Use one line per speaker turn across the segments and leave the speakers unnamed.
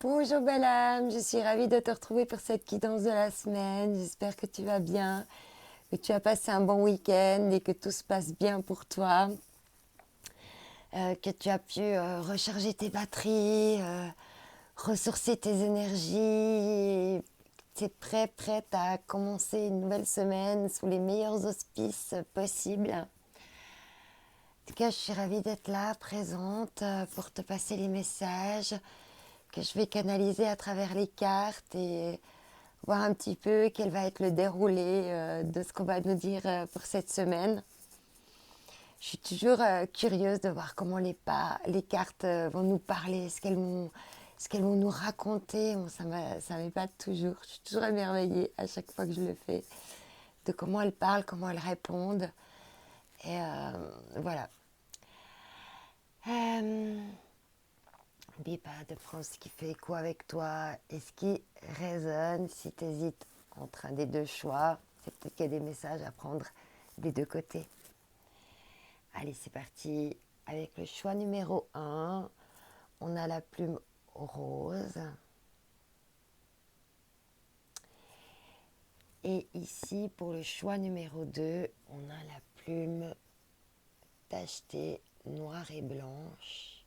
Bonjour belle âme, je suis ravie de te retrouver pour cette guidance de la semaine. J'espère que tu vas bien, que tu as passé un bon week-end et que tout se passe bien pour toi, que tu as pu recharger tes batteries, ressourcer tes énergies. Tu es prête à commencer une nouvelle semaine sous les meilleurs auspices possibles. En tout cas, je suis ravie d'être là, présente, pour te passer les messages que je vais canaliser à travers les cartes et voir un petit peu quel va être le déroulé de ce qu'on va nous dire pour cette semaine. Je suis toujours curieuse de voir comment les cartes vont nous parler, ce qu'elles vont nous raconter. Bon, ça m'épate toujours. Je suis toujours émerveillée à chaque fois que je le fais de comment elles parlent, comment elles répondent. Et voilà. N'oublie pas de prendre ce qui fait écho avec toi et ce qui résonne. Si tu hésites entre un des deux choix, c'est peut-être qu'il y a des messages à prendre des deux côtés. Allez, c'est parti. Avec le choix numéro 1, on a la plume rose. Et ici, pour le choix numéro 2, on a la plume tachetée noire et blanche.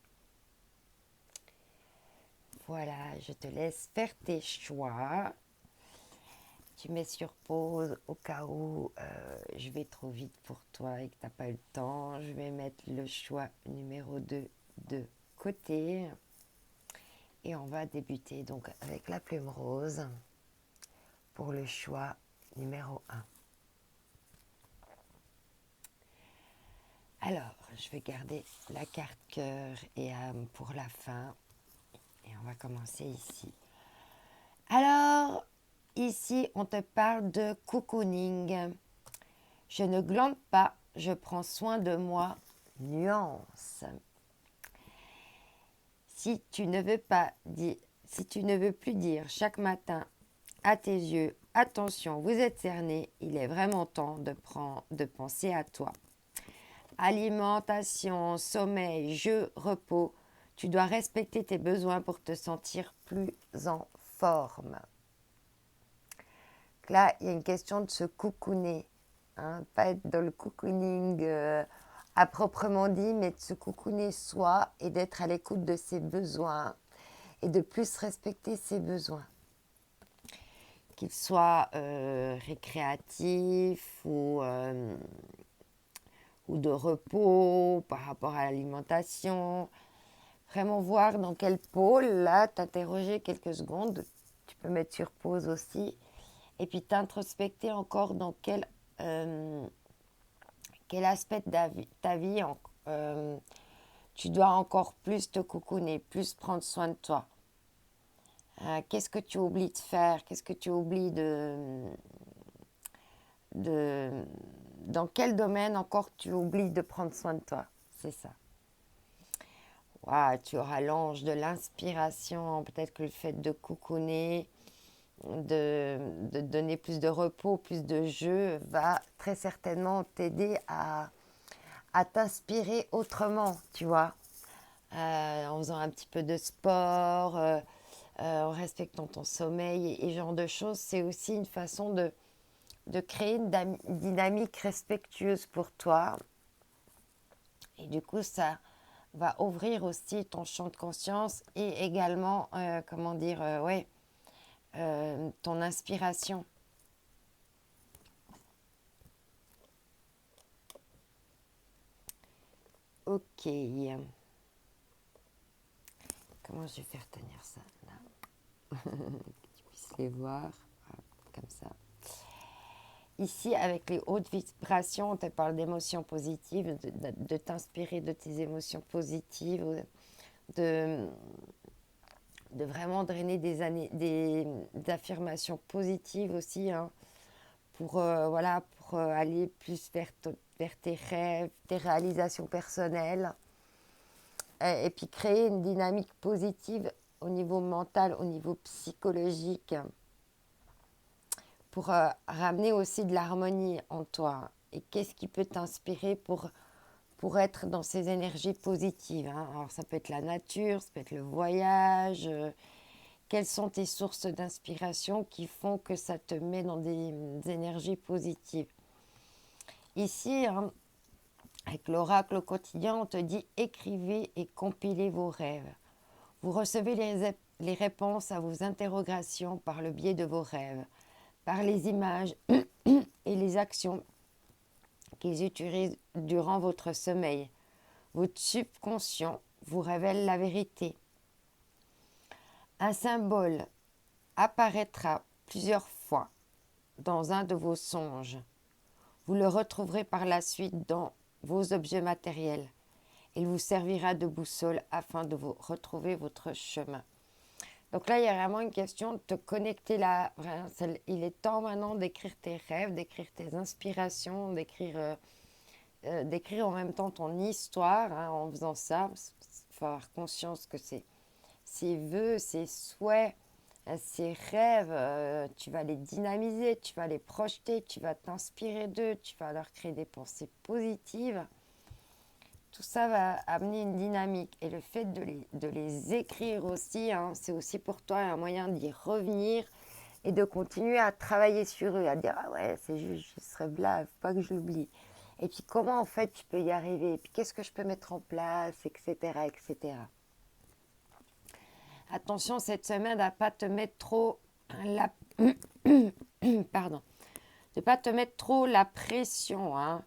Voilà, je te laisse faire tes choix. Tu mets sur pause au cas où je vais trop vite pour toi et que tu n'as pas eu le temps. Je vais mettre le choix numéro 2 de côté. Et on va débuter donc avec la plume rose pour le choix numéro 1. Alors, je vais garder la carte cœur et âme pour la fin. Et on va commencer ici. Alors, ici, on te parle de cocooning. Je ne glande pas, je prends soin de moi. Nuance. Si tu ne veux plus dire chaque matin à tes yeux, attention, vous êtes cerné, il est vraiment temps de penser à toi. Alimentation, sommeil, jeu, repos, tu dois respecter tes besoins pour te sentir plus en forme. Là, il y a une question de se cocooner, hein, pas être dans le cocooning à proprement dit, mais de se cocooner soi et d'être à l'écoute de ses besoins et de plus respecter ses besoins. Qu'ils soient récréatifs ou de repos par rapport à l'alimentation. Vraiment voir dans quel pôle, là, t'interroger quelques secondes. Tu peux mettre sur pause aussi. Et puis t'introspecter encore dans quel aspect de ta vie tu dois encore plus te cocooner, plus prendre soin de toi. Qu'est-ce que tu oublies de faire? Qu'est-ce que tu oublies dans quel domaine encore tu oublies de prendre soin de toi? C'est ça. Wow, tu auras l'ange de l'inspiration, peut-être que le fait de cocooner, de donner plus de repos, plus de jeu, va très certainement t'aider à t'inspirer autrement, tu vois, en faisant un petit peu de sport, en respectant ton sommeil et ce genre de choses. C'est aussi une façon de créer une dynamique respectueuse pour toi. Et du coup, ça va ouvrir aussi ton champ de conscience et également, ton inspiration. Ok. Comment je vais faire tenir ça là? Que tu puisses les voir. Comme ça. Ici, avec les hautes vibrations, on te parle d'émotions positives, de t'inspirer de tes émotions positives, de vraiment drainer des affirmations positives aussi, hein, pour aller plus vers tes rêves, tes réalisations personnelles, et puis créer une dynamique positive au niveau mental, au niveau psychologique, pour ramener aussi de l'harmonie en toi. Et qu'est-ce qui peut t'inspirer pour être dans ces énergies positives, hein. Alors ça peut être la nature, ça peut être le voyage, quelles sont tes sources d'inspiration qui font que ça te met dans des énergies positives. Ici, hein, avec l'oracle au quotidien, on te dit écrivez et compilez vos rêves. Vous recevez les réponses à vos interrogations par le biais de vos rêves, par les images et les actions qu'ils utilisent durant votre sommeil. Votre subconscient vous révèle la vérité. Un symbole apparaîtra plusieurs fois dans un de vos songes. Vous le retrouverez par la suite dans vos objets matériels. Il vous servira de boussole afin de vous retrouver votre chemin. Donc là, il y a vraiment une question de te connecter là. Il est temps maintenant d'écrire tes rêves, d'écrire tes inspirations, d'écrire en même temps ton histoire. Hein, en faisant ça, il faut avoir conscience que ces vœux, ces souhaits, ces rêves, tu vas les dynamiser, tu vas les projeter, tu vas t'inspirer d'eux, tu vas leur créer des pensées positives. Tout ça va amener une dynamique. Et le fait de les écrire aussi, hein, c'est aussi pour toi un moyen d'y revenir et de continuer à travailler sur eux, à dire « Ah ouais, c'est juste, ce rêve-là, il ne faut pas que je l'oublie. » Et puis comment en fait tu peux y arriver, et puis qu'est-ce que je peux mettre en place, etc. etc. Attention cette semaine à ne pas te mettre trop pardon, de pas te mettre trop la pression, hein.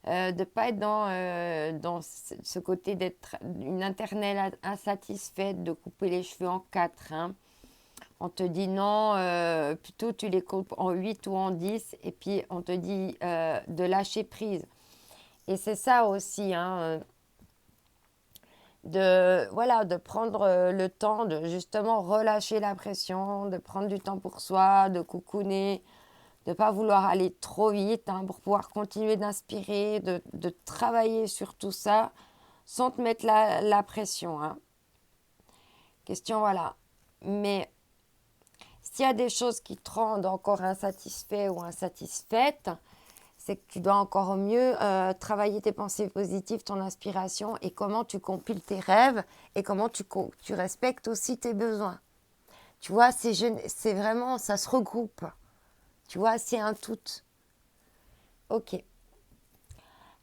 De ne pas être dans ce côté d'être une internelle insatisfaite, de couper les cheveux en 4. Hein. On te dit non, plutôt tu les coupes en 8 ou en 10 et puis on te dit de lâcher prise. Et c'est ça aussi, hein, de prendre le temps de justement relâcher la pression, de prendre du temps pour soi, de coucouner, de ne pas vouloir aller trop vite, hein, pour pouvoir continuer d'inspirer, de travailler sur tout ça sans te mettre la pression. Hein. Question, voilà. Mais s'il y a des choses qui te rendent encore insatisfait ou insatisfaite, c'est que tu dois encore mieux travailler tes pensées positives, ton inspiration et comment tu compiles tes rêves et comment tu respectes aussi tes besoins. Tu vois, c'est vraiment, ça se regroupe. Tu vois, c'est un tout. Ok.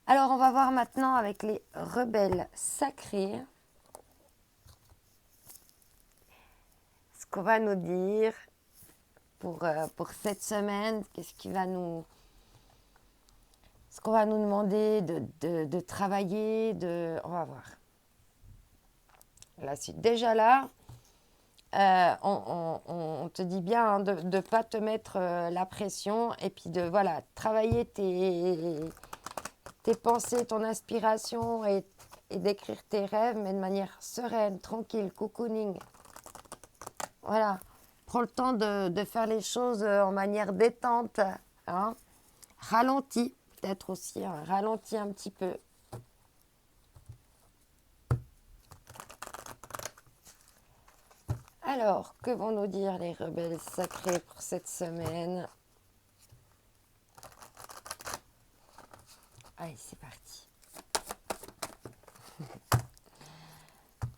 Alors, on va voir maintenant avec les rebelles sacrés ce qu'on va nous dire pour cette semaine. Ce qu'on va nous demander de travailler, on va voir. La suite. Déjà là, on te dit bien, hein, de ne pas te mettre la pression et puis de travailler tes pensées, ton inspiration et d'écrire tes rêves, mais de manière sereine, tranquille, cocooning. Voilà. Prends le temps de faire les choses en manière détente. Hein. Ralentis, peut-être aussi. Hein. Ralentis un petit peu. Alors, que vont nous dire les rebelles sacrés pour cette semaine? Allez, c'est parti.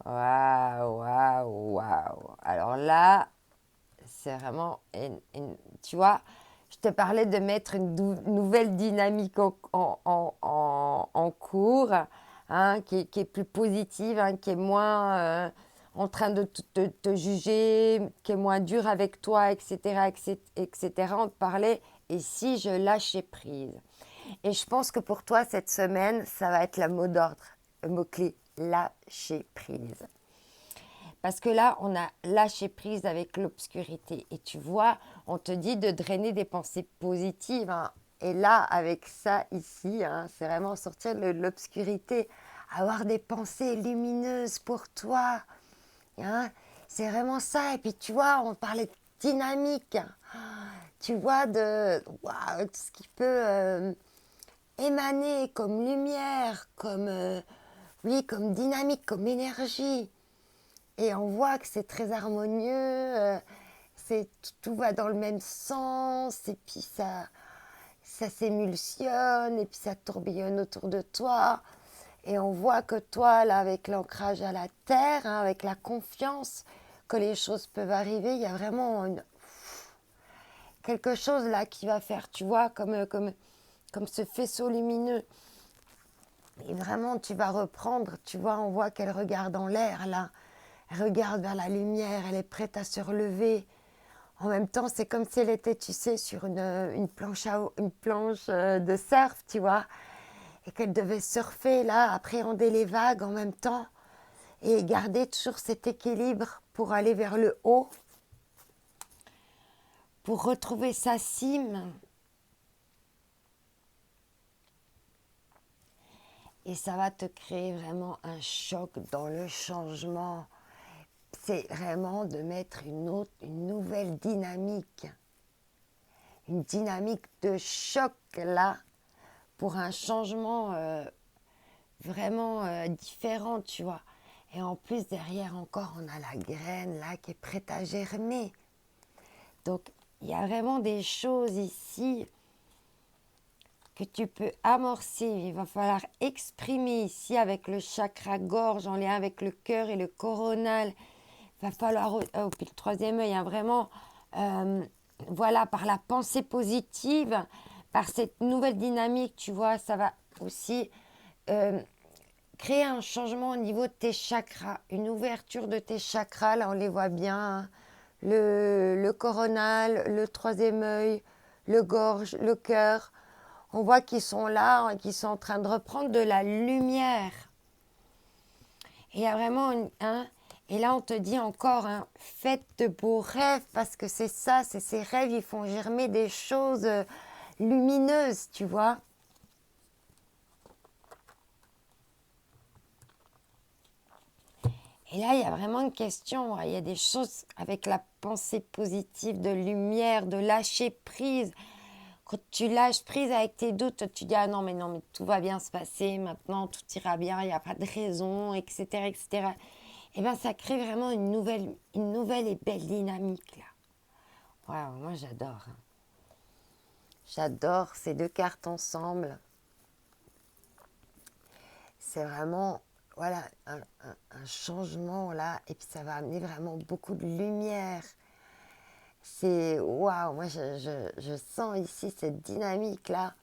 Waouh, waouh, waouh. Alors là, c'est vraiment, tu vois, je te parlais de mettre une nouvelle dynamique en cours, hein, qui est plus positive, hein, qui est moins en train de te juger, qui est moins dure avec toi, etc., etc. On te parlait, et si je lâchais prise? Et je pense que pour toi, cette semaine, ça va être le mot d'ordre, le mot-clé, lâcher prise. Parce que là, on a lâché prise avec l'obscurité. Et tu vois, on te dit de drainer des pensées positives. Hein. Et là, avec ça ici, hein, c'est vraiment sortir de l'obscurité. Avoir des pensées lumineuses pour toi. Hein. C'est vraiment ça. Et puis tu vois, on parlait de dynamique. Tu vois, de tout ce qui peut émaner comme lumière, comme dynamique, comme énergie. Et on voit que c'est très harmonieux, tout va dans le même sens, et puis ça s'émulsionne, et puis ça tourbillonne autour de toi. Et on voit que toi, là, avec l'ancrage à la terre, hein, avec la confiance que les choses peuvent arriver. Il y a vraiment quelque chose là qui va faire, tu vois, comme ce faisceau lumineux. Et vraiment, tu vas reprendre, tu vois, on voit qu'elle regarde en l'air, là. Elle regarde vers la lumière, elle est prête à se relever. En même temps, c'est comme si elle était, tu sais, sur une planche de surf, tu vois. Et qu'elle devait surfer, là, appréhender les vagues en même temps. Et garder toujours cet équilibre pour aller vers le haut. Pour retrouver sa cime. Et ça va te créer vraiment un choc dans le changement. C'est vraiment de mettre une nouvelle dynamique. Une dynamique de choc là, pour un changement vraiment différent, tu vois. Et en plus, derrière encore, on a la graine là qui est prête à germer. Donc, il y a vraiment des choses ici que tu peux amorcer. Il va falloir exprimer ici avec le chakra gorge en lien avec le cœur et le coronal. Il va falloir, puis le troisième œil, hein, vraiment, voilà, par la pensée positive, par cette nouvelle dynamique, tu vois, ça va aussi créer un changement au niveau de tes chakras, une ouverture de tes chakras, là on les voit bien, hein. Le coronal, le troisième œil, le gorge, le cœur. On voit qu'ils sont là, hein, qu'ils sont en train de reprendre de la lumière. Et il y a vraiment et là on te dit encore, hein, faites de beaux rêves, parce que c'est ça, c'est ces rêves, ils font germer des choses lumineuses, tu vois. Et là, il y a vraiment une question, il y a des choses avec la pensée positive, de lumière, de lâcher prise. Quand tu lâches prise avec tes doutes, tu dis, ah non, mais tout va bien se passer, maintenant tout ira bien, il n'y a pas de raison, etc., etc. Et bien, ça crée vraiment une nouvelle et belle dynamique, là. Waouh, moi j'adore. Hein. J'adore ces deux cartes ensemble. C'est vraiment, voilà, un changement, là, et puis ça va amener vraiment beaucoup de lumière. C'est, waouh, moi je sens ici cette dynamique-là,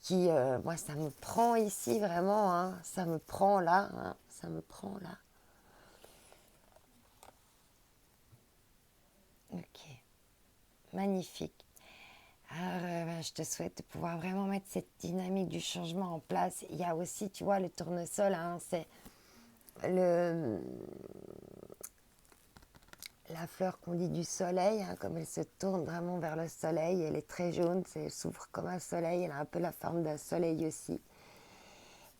qui, moi ça me prend ici vraiment, hein, ça me prend là, hein, ça me prend là. Ok, magnifique. Alors, je te souhaite de pouvoir vraiment mettre cette dynamique du changement en place. Il y a aussi, tu vois, le tournesol, hein, c'est la fleur qu'on dit du soleil, hein, comme elle se tourne vraiment vers le soleil. Elle est très jaune, elle s'ouvre comme un soleil, elle a un peu la forme d'un soleil aussi.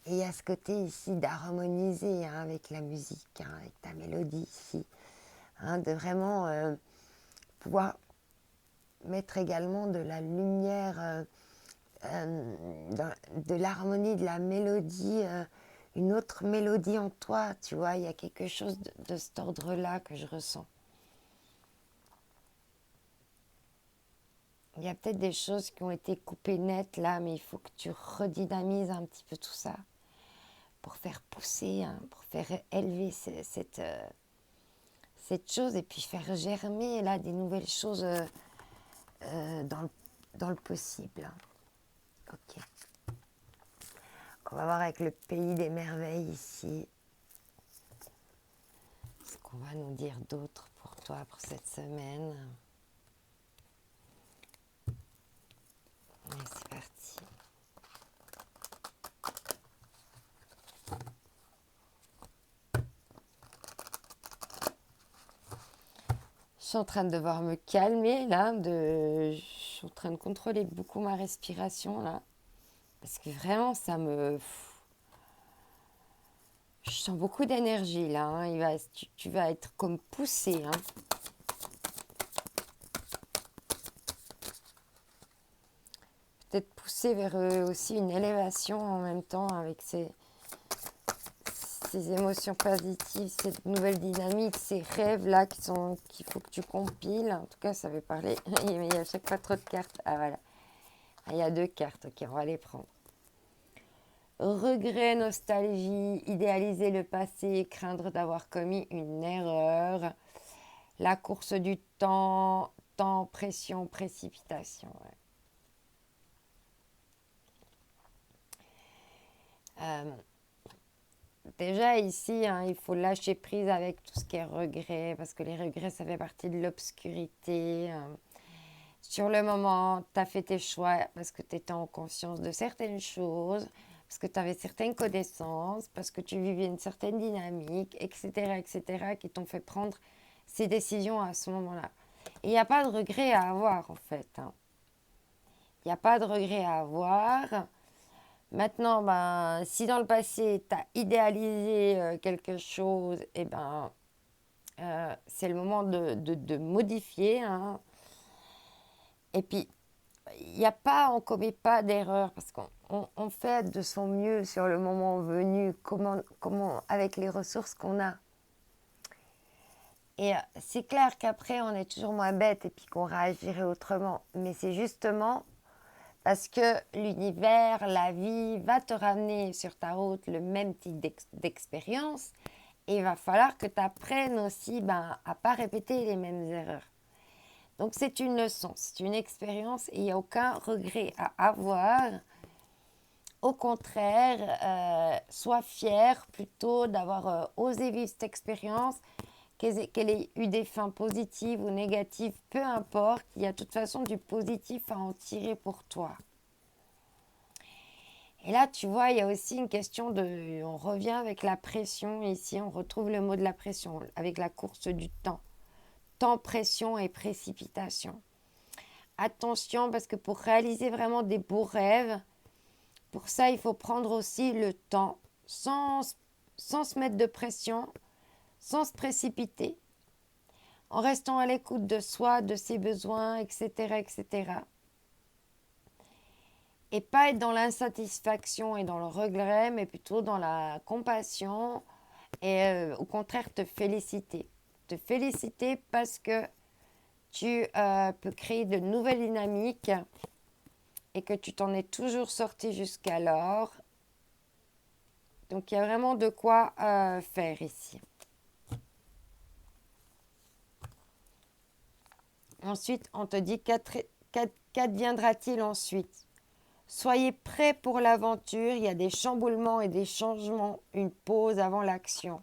Et il y a ce côté ici d'harmoniser, hein, avec la musique, hein, avec ta mélodie ici, hein, de vraiment pouvoir mettre également de la lumière, de l'harmonie, de la mélodie, une autre mélodie en toi, tu vois, il y a quelque chose de cet ordre-là que je ressens. Il y a peut-être des choses qui ont été coupées nettes là, mais il faut que tu redynamises un petit peu tout ça pour faire pousser, hein, pour faire élever cette chose et puis faire germer là des nouvelles choses dans le possible. Ok. On va voir avec le pays des merveilles ici. Ce qu'on va nous dire d'autre pour toi pour cette semaine. Allez, c'est parti. Je suis en train de devoir me calmer là, je suis en train de contrôler beaucoup ma respiration là, parce que vraiment je sens beaucoup d'énergie là, hein. Tu vas être comme poussé, hein. Peut-être poussé vers aussi une élévation en même temps avec ces émotions positives, cette nouvelle dynamique, ces rêves-là qu'il faut que tu compiles. En tout cas, ça veut parler. Il y a à chaque fois trop de cartes. Ah, voilà. Ah, il y a deux cartes. Ok, on va les prendre. regret, nostalgie, idéaliser le passé, craindre d'avoir commis une erreur, la course du temps, temps, pression, précipitation. Ouais. Déjà ici, hein, il faut lâcher prise avec tout ce qui est regret, parce que les regrets, ça fait partie de l'obscurité. Sur le moment, tu as fait tes choix parce que tu étais en conscience de certaines choses, parce que tu avais certaines connaissances, parce que tu vivais une certaine dynamique, etc., qui t'ont fait prendre ces décisions à ce moment-là. Et il n'y a pas de regret à avoir, en fait. Hein. Il n'y a pas de regret à avoir. Maintenant, ben, si dans le passé, tu as idéalisé quelque chose, et ben, c'est le moment de modifier. Hein. Et puis, il n'y a pas, on ne commet pas d'erreur parce qu'on fait de son mieux sur le moment venu, comment, avec les ressources qu'on a. Et c'est clair qu'après, on est toujours moins bête et puis qu'on réagirait autrement. Mais c'est justement parce que l'univers, la vie va te ramener sur ta route le même type d'expérience. Et il va falloir que tu apprennes aussi à ne pas répéter les mêmes erreurs. Donc c'est une leçon, c'est une expérience et il n'y a aucun regret à avoir. Au contraire, sois fier plutôt d'avoir osé vivre cette expérience, qu'elle ait eu des fins positives ou négatives, peu importe, il y a de toute façon du positif à en tirer pour toi. Et là, tu vois, il y a aussi une question de... On revient avec la pression ici, on retrouve le mot de la pression, avec la course du temps. Temps, pression et précipitation. Attention, parce que pour réaliser vraiment des beaux rêves, pour ça, il faut prendre aussi le temps, sans se mettre de pression, sans se précipiter, en restant à l'écoute de soi, de ses besoins, etc., etc. Et pas être dans l'insatisfaction et dans le regret, mais plutôt dans la compassion et au contraire te féliciter. Te féliciter parce que tu peux créer de nouvelles dynamiques et que tu t'en es toujours sorti jusqu'alors. Donc il y a vraiment de quoi faire ici. Ensuite, on te dit qu'adviendra-t-il ensuite? Soyez prêts pour l'aventure, il y a des chamboulements et des changements, une pause avant l'action.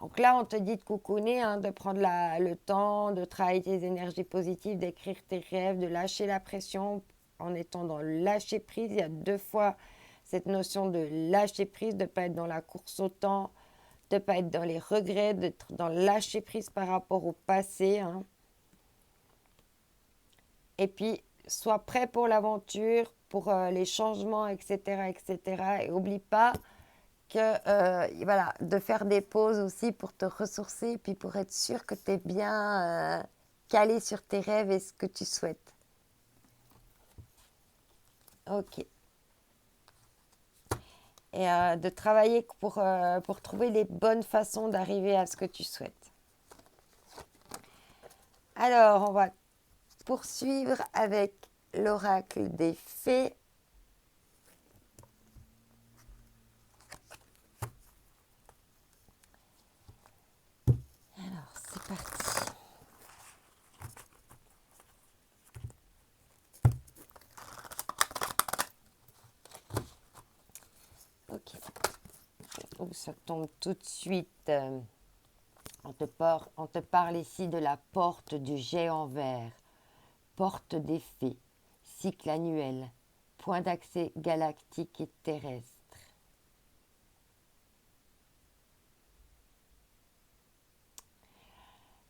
Donc là, on te dit de cocooner, hein, de prendre le temps, de travailler tes énergies positives, d'écrire tes rêves, de lâcher la pression en étant dans le lâcher prise. Il y a 2 fois cette notion de lâcher prise, de ne pas être dans la course au temps, de ne pas être dans les regrets, d'être dans le lâcher prise par rapport au passé. Hein. Et puis, sois prêt pour l'aventure, pour les changements, etc., etc. Et n'oublie pas que, voilà, de faire des pauses aussi pour te ressourcer et puis pour être sûr que tu es bien calé sur tes rêves et ce que tu souhaites. Ok. Et de travailler pour trouver les bonnes façons d'arriver à ce que tu souhaites. Alors, on va poursuivre avec l'oracle des fées. Alors, c'est parti. Ok. Oh, ça tombe tout de suite. On te parle ici de la porte du géant vert, porte des fées, cycle annuel, point d'accès galactique et terrestre.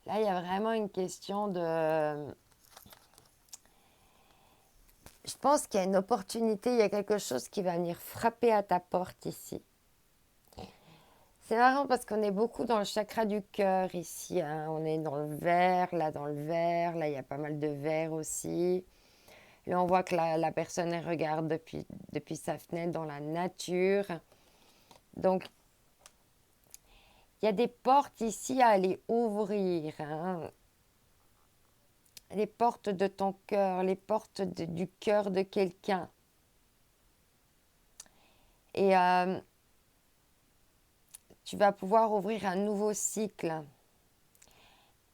Là, il y a vraiment une question de... Je pense qu'il y a une opportunité, il y a quelque chose qui va venir frapper à ta porte ici. C'est marrant parce qu'on est beaucoup dans le chakra du cœur ici. Hein. On est dans le vert, dans le vert. Là, il y a pas mal de vert aussi. Là, on voit que la personne, elle regarde depuis sa fenêtre dans la nature. Donc, il y a des portes ici à aller ouvrir. Hein. Les portes de ton cœur, les portes du cœur de quelqu'un. Et tu vas pouvoir ouvrir un nouveau cycle.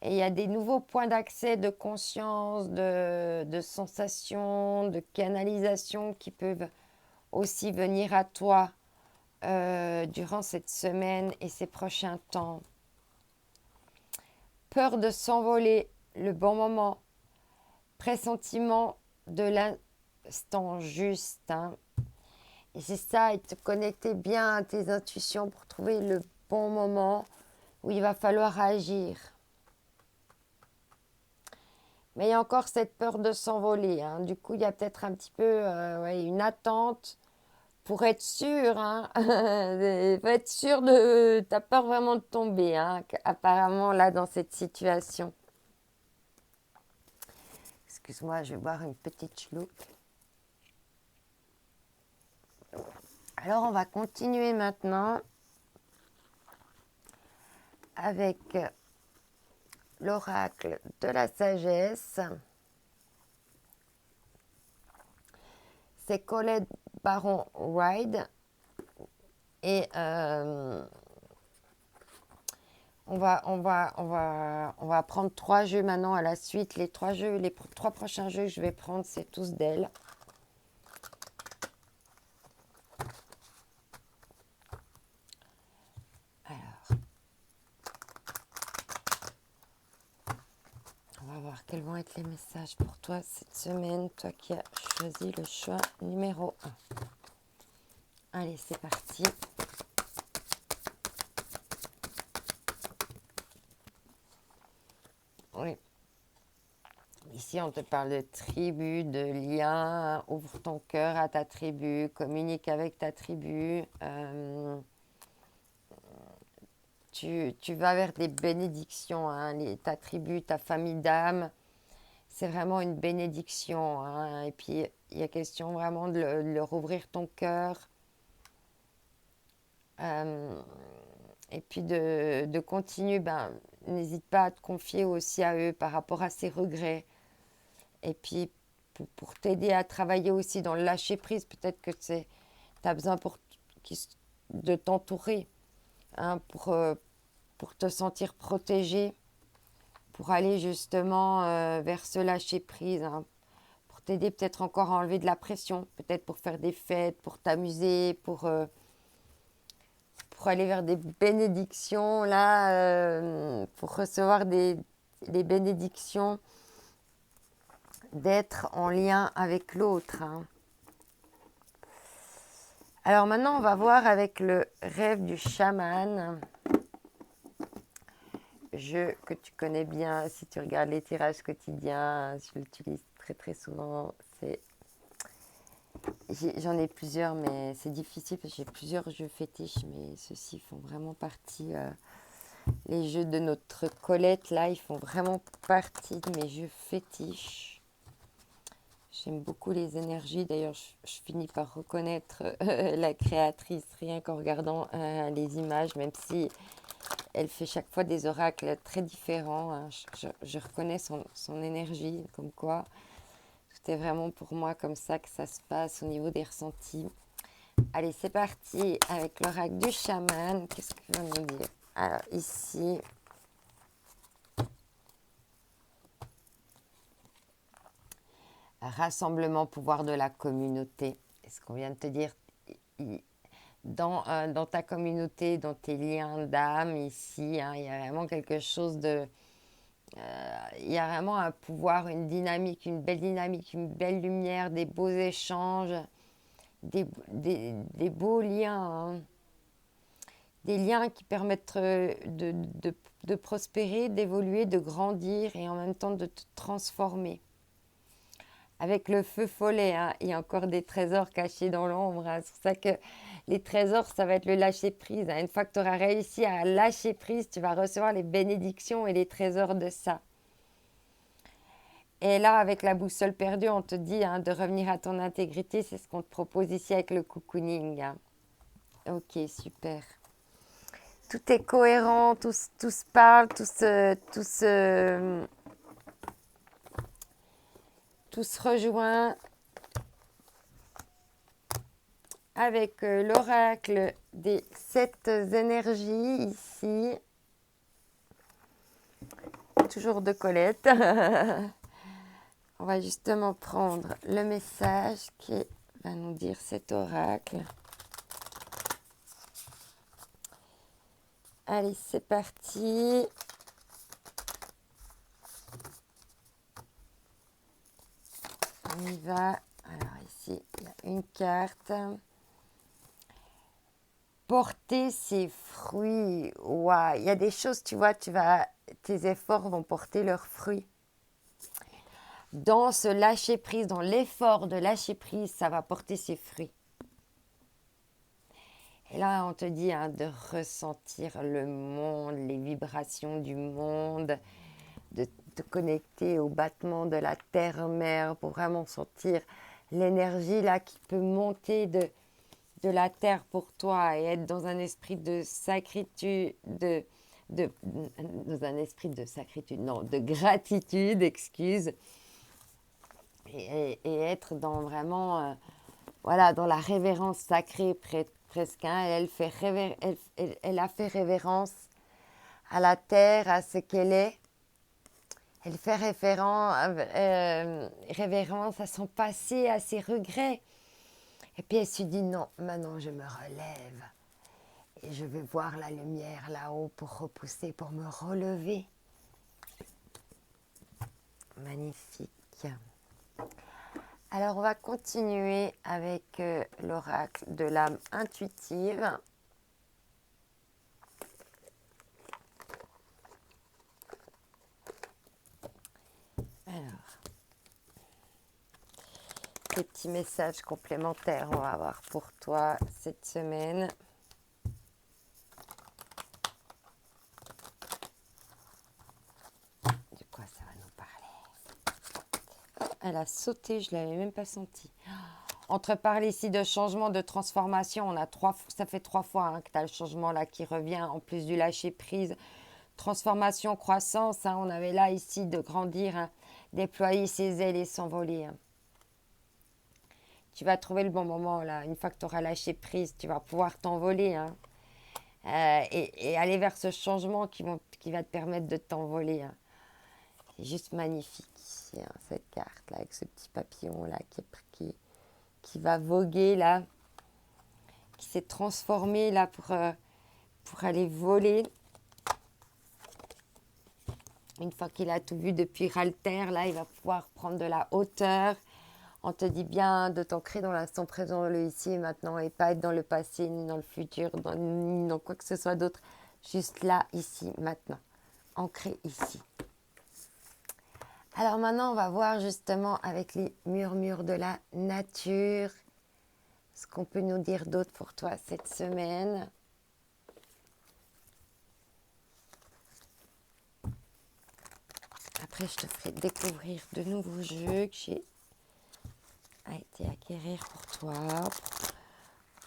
Et il y a des nouveaux points d'accès de conscience, de sensations, de canalisation qui peuvent aussi venir à toi durant cette semaine et ces prochains temps. Peur de s'envoler, le bon moment, pressentiment de l'instant juste. Hein. Et c'est ça, et te connecter bien à tes intuitions pour trouver le bon moment où il va falloir agir. Mais il y a encore cette peur de s'envoler. Hein. Du coup, il y a peut-être un petit peu une attente pour être sûr. Hein. Faut être sûr de... T'as peur vraiment de tomber, hein, apparemment, là, dans cette situation. Excuse-moi, je vais boire une petite chloupe. Alors, on va continuer maintenant avec l'oracle de la sagesse. C'est Colette Baron Ride. Et on va prendre 3 jeux maintenant à la suite. Les 3 prochains jeux que je vais prendre, c'est tous d'elle. Alors, on va voir quels vont être les messages pour toi cette semaine, toi qui as choisi le choix numéro 1. Allez, c'est parti. Oui. Ici, on te parle de tribu, de lien. Ouvre ton cœur à ta tribu, communique avec ta tribu. Tu vas vers des bénédictions. Hein. Ta tribu, ta famille d'âme, c'est vraiment une bénédiction. Hein. Et puis, il y a question vraiment de leur ouvrir ton cœur. Et puis de continuer, n'hésite pas à te confier aussi à eux par rapport à ces regrets. Et puis, pour t'aider à travailler aussi dans le lâcher-prise, peut-être que tu as besoin de t'entourer, hein, pour te sentir protégé, pour aller justement vers ce lâcher-prise, hein, pour t'aider peut-être encore à enlever de la pression, peut-être pour faire des fêtes, pour t'amuser, pour aller vers des bénédictions, là, pour recevoir les bénédictions d'être en lien avec l'autre. Hein. Alors maintenant, on va voir avec le rêve du chaman. Jeu que tu connais bien si tu regardes les tirages quotidiens. Je l'utilise très très souvent. J'en ai plusieurs, mais c'est difficile parce que j'ai plusieurs jeux fétiches, mais ceux-ci font vraiment partie... les jeux de notre Colette, là, ils font vraiment partie de mes jeux fétiches. J'aime beaucoup les énergies. D'ailleurs, je finis par reconnaître la créatrice rien qu'en regardant les images, même si elle fait chaque fois des oracles très différents. Hein. Je reconnais son énergie, comme quoi tout est vraiment pour moi comme ça que ça se passe au niveau des ressentis. Allez, c'est parti avec l'oracle du chaman. Qu'est-ce qu'il va nous dire? Alors, ici... Rassemblement, pouvoir de la communauté. Et ce qu'on vient de te dire, dans ta communauté, dans tes liens d'âme, ici, hein, il y a vraiment quelque chose de... il y a vraiment un pouvoir, une dynamique, une belle lumière, des beaux échanges, des beaux liens. Hein. Des liens qui permettent de prospérer, d'évoluer, de grandir et en même temps de te transformer. Avec le feu follet, hein, il y a encore des trésors cachés dans l'ombre. Hein. C'est pour ça que les trésors, ça va être le lâcher-prise. Hein. Une fois que tu auras réussi à lâcher prise, tu vas recevoir les bénédictions et les trésors de ça. Et là, avec la boussole perdue, on te dit de revenir à ton intégrité. C'est ce qu'on te propose ici avec le cocooning. Hein. Ok, super. Tout est cohérent, tout se parle, tout se rejoint. avec l'oracle des 7 énergies ici. Toujours de Colette. On va justement prendre le message qui va nous dire cet oracle. Allez, c'est parti. On y va. Alors ici, il y a une carte. Porter ses fruits. Waouh, il y a des choses, tu vois, tes efforts vont porter leurs fruits. Dans ce lâcher prise, dans l'effort de lâcher prise, ça va porter ses fruits. Et là, on te dit de ressentir le monde, les vibrations du monde, de te connecter au battement de la terre-mère pour vraiment sentir l'énergie là qui peut monter de la terre pour toi et être dans un esprit de sacritude, dans un esprit de sacritude, non, de gratitude, excuse, et être dans vraiment, voilà, dans la révérence sacrée presque. Elle a fait révérence à la terre, à ce qu'elle est. Elle fait révérence à son passé, à ses regrets. Et puis elle se dit non, maintenant je me relève. Et je vais voir la lumière là-haut pour repousser, pour me relever. Magnifique. Alors on va continuer avec l'oracle de l'âme intuitive. Alors, des petits messages complémentaires on va avoir pour toi cette semaine. De quoi ça va nous parler? Elle a sauté, je ne l'avais même pas senti. Entre parler ici de changement, de transformation, ça fait 3 fois que tu as le changement là qui revient, en plus du lâcher prise. Transformation, croissance, on avait là ici de grandir, déployer ses ailes et s'envoler. Tu vas trouver le bon moment là, une fois que tu auras lâché prise, tu vas pouvoir t'envoler et aller vers ce changement qui va te permettre de t'envoler. C'est juste magnifique ici, cette carte là, avec ce petit papillon là qui va voguer là, qui s'est transformé là pour aller voler. Une fois qu'il a tout vu depuis Ralter, là, il va pouvoir prendre de la hauteur. On te dit bien de t'ancrer dans l'instant présent, le ici et maintenant, et pas être dans le passé, ni dans le futur, ni dans quoi que ce soit d'autre. Juste là, ici, maintenant. Ancré ici. Alors maintenant, on va voir justement avec les murmures de la nature ce qu'on peut nous dire d'autre pour toi cette semaine. Après, je te ferai découvrir de nouveaux jeux que j'ai été acquérir pour toi,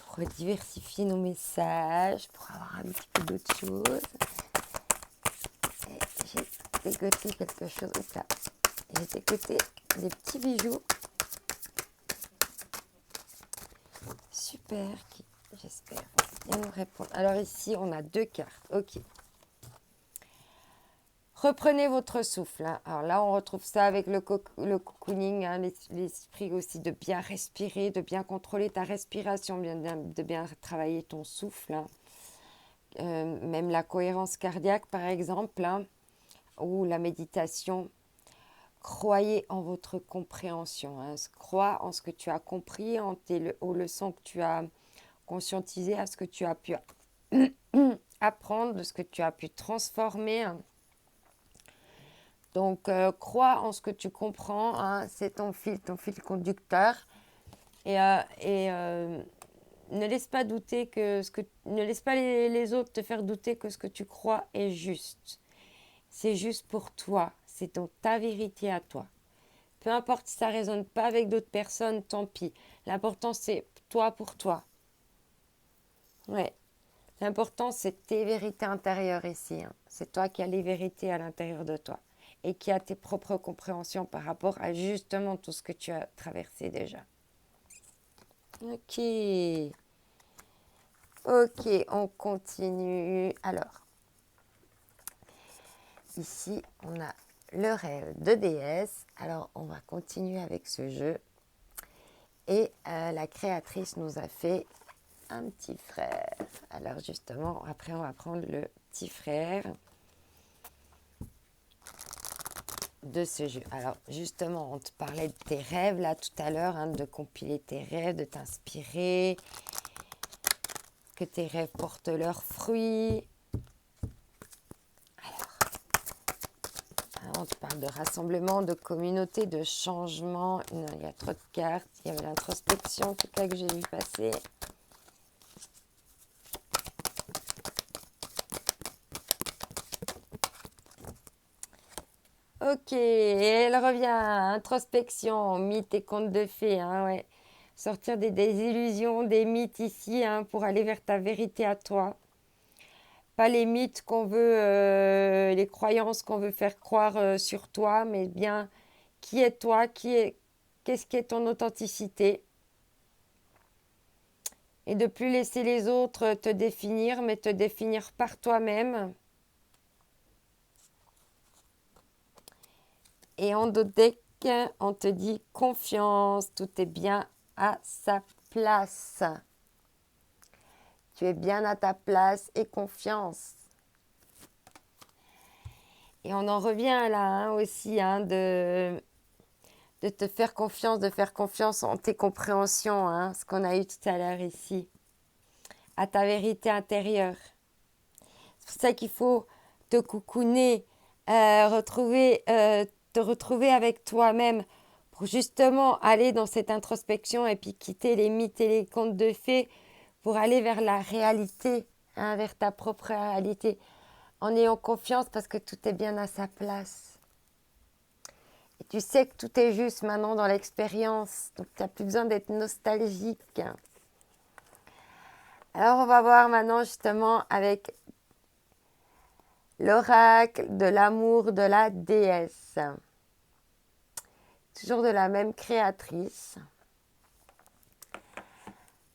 pour diversifier nos messages, pour avoir un petit peu d'autres choses. Et j'ai dégoté quelque chose. Oups là. J'ai dégoté des petits bijoux. Super, qui, j'espère, vont bien nous répondre. Alors ici, on a 2 cartes. Ok. Reprenez votre souffle. Alors là, on retrouve ça avec le cocooning, l'esprit aussi de bien respirer, de bien contrôler ta respiration, de bien travailler ton souffle. Même la cohérence cardiaque, par exemple, ou la méditation. Croyez en votre compréhension. Crois en ce que tu as compris, aux leçons que tu as conscientisées, à ce que tu as pu apprendre, de ce que tu as pu transformer. Donc, crois en ce que tu comprends, c'est ton fil conducteur. Et ne laisse pas douter ne laisse pas les autres te faire douter que ce que tu crois est juste. C'est juste pour toi, c'est dans ta vérité à toi. Peu importe si ça ne résonne pas avec d'autres personnes, tant pis. L'important, c'est toi pour toi. Ouais. L'important, c'est tes vérités intérieures ici. C'est toi qui as les vérités à l'intérieur de toi. Et qui a tes propres compréhensions par rapport à justement tout ce que tu as traversé déjà. Ok. Ok, on continue. Alors, ici, on a le rêve de déesse. Alors, on va continuer avec ce jeu. Et la créatrice nous a fait un petit frère. Alors, justement, après, on va prendre le petit frère de ce jeu. Alors, justement, on te parlait de tes rêves, là, tout à l'heure, hein, de compiler tes rêves, de t'inspirer, que tes rêves portent leurs fruits. Alors, on te parle de rassemblement, de communauté, de changement. Non, il y a trop de cartes. Il y avait l'introspection, en tout cas, que j'ai vu passer. Ok, et elle revient. Introspection, mythes et contes de fées. Hein, ouais. Sortir des illusions, des mythes ici, hein, pour aller vers ta vérité à toi. Pas les mythes qu'on veut, les croyances qu'on veut faire croire sur toi, mais bien qui est toi, qu'est-ce qui est ton authenticité. Et de plus laisser les autres te définir, mais te définir par toi-même. Et en dos deck, on te dit confiance, tout est bien à sa place. Tu es bien à ta place et confiance. Et on en revient là hein, aussi, hein, de te faire confiance, de faire confiance en tes compréhensions, hein, ce qu'on a eu tout à l'heure ici, à ta vérité intérieure. C'est pour ça qu'il faut te coucouner, te retrouver avec toi-même pour justement aller dans cette introspection et puis quitter les mythes et les contes de fées pour aller vers la réalité, hein, vers ta propre réalité, en ayant confiance parce que tout est bien à sa place. Et tu sais que tout est juste maintenant dans l'expérience, donc tu n'as plus besoin d'être nostalgique. Alors on va voir maintenant justement avec l'oracle de l'amour de la déesse. Toujours de la même créatrice.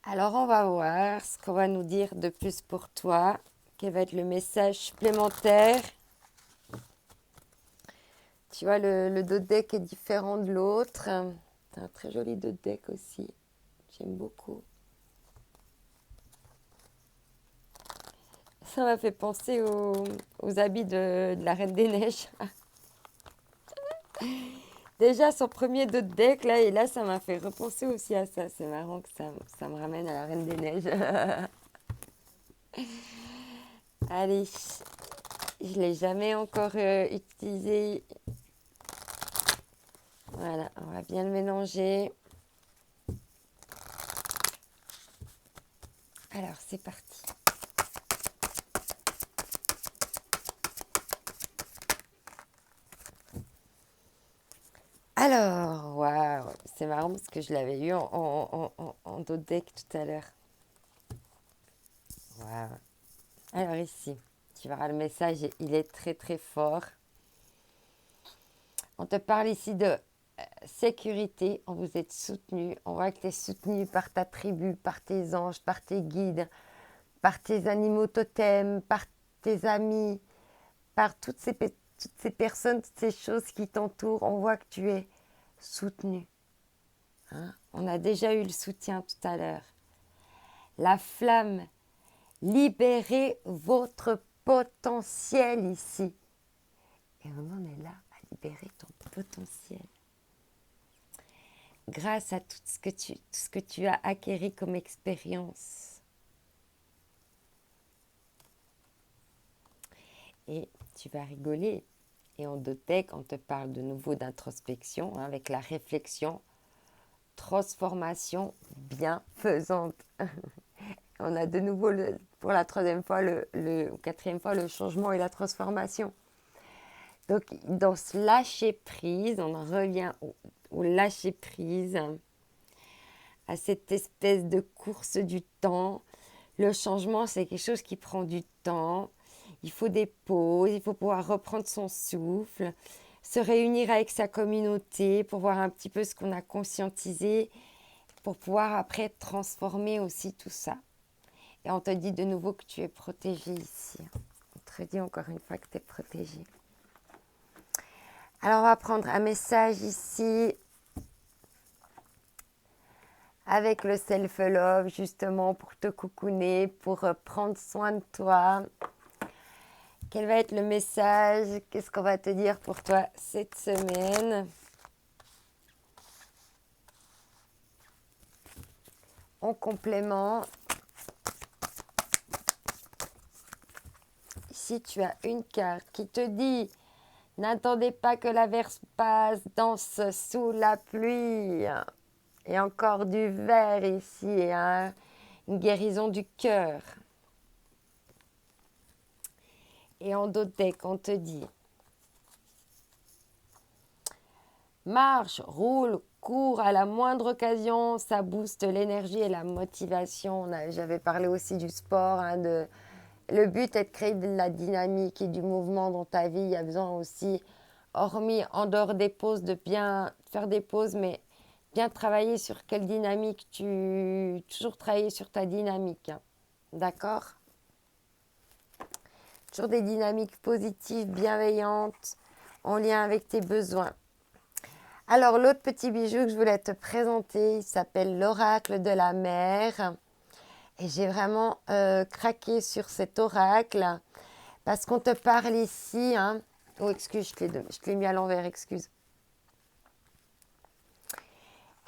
Alors on va voir ce qu'on va nous dire de plus pour toi. Quel va être le message supplémentaire. Tu vois, le dos de deck est différent de l'autre. C'est un très joli dos de deck aussi. J'aime beaucoup. Ça m'a fait penser aux habits de la Reine des Neiges. Déjà, son premier dos de deck, là, et là, ça m'a fait repenser aussi à ça. C'est marrant que ça me ramène à la Reine des Neiges. Allez, je ne l'ai jamais encore utilisé. Voilà, on va bien le mélanger. Alors, c'est parti. Alors, waouh, c'est marrant parce que je l'avais eu en dos de deck tout à l'heure. Waouh. Alors ici, tu verras le message, il est très très fort. On te parle ici de sécurité, on vous êtes soutenu. On voit que tu es soutenu par ta tribu, par tes anges, par tes guides, par tes animaux totems, par tes amis, par toutes ces personnes, toutes ces choses qui t'entourent. On voit que tu es soutenu. Hein? On a déjà eu le soutien tout à l'heure. La flamme, libérez votre potentiel ici. Et on en est là à libérer ton potentiel. Grâce à tout ce que tu as acquis comme expérience. Et tu vas rigoler. Et en deux textes, on te parle de nouveau d'introspection, hein, avec la réflexion, transformation bienfaisante. On a de nouveau, pour la troisième fois, quatrième fois, le changement et la transformation. Donc, dans ce lâcher-prise, on en revient au lâcher-prise, à cette espèce de course du temps. Le changement, c'est quelque chose qui prend du temps. Il faut des pauses, il faut pouvoir reprendre son souffle, se réunir avec sa communauté pour voir un petit peu ce qu'on a conscientisé, pour pouvoir après transformer aussi tout ça. Et on te dit de nouveau que tu es protégé ici. On te dit encore une fois que tu es protégé. Alors, on va prendre un message ici avec le self-love, justement, pour te coucouner, pour prendre soin de toi. Quel va être le message? Qu'est-ce qu'on va te dire pour toi cette semaine? En complément, ici tu as une carte qui te dit: n'attendez pas que l'averse passe, danse sous la pluie. Et encore du vert ici, hein? Une guérison du cœur. Et en dos de deck, on te dit: marche, roule, cours à la moindre occasion, ça booste l'énergie et la motivation. J'avais parlé aussi du sport, hein, le but est de créer de la dynamique et du mouvement dans ta vie. Il y a besoin aussi, hormis en dehors des pauses, de bien faire des pauses, mais bien travailler sur quelle dynamique toujours travailler sur ta dynamique. Hein. D'accord? Toujours des dynamiques positives, bienveillantes, en lien avec tes besoins. Alors, l'autre petit bijou que je voulais te présenter, il s'appelle l'oracle de la mer. Et j'ai vraiment craqué sur cet oracle parce qu'on te parle ici. Hein. Oh, excuse, je te l'ai mis à l'envers, excuse.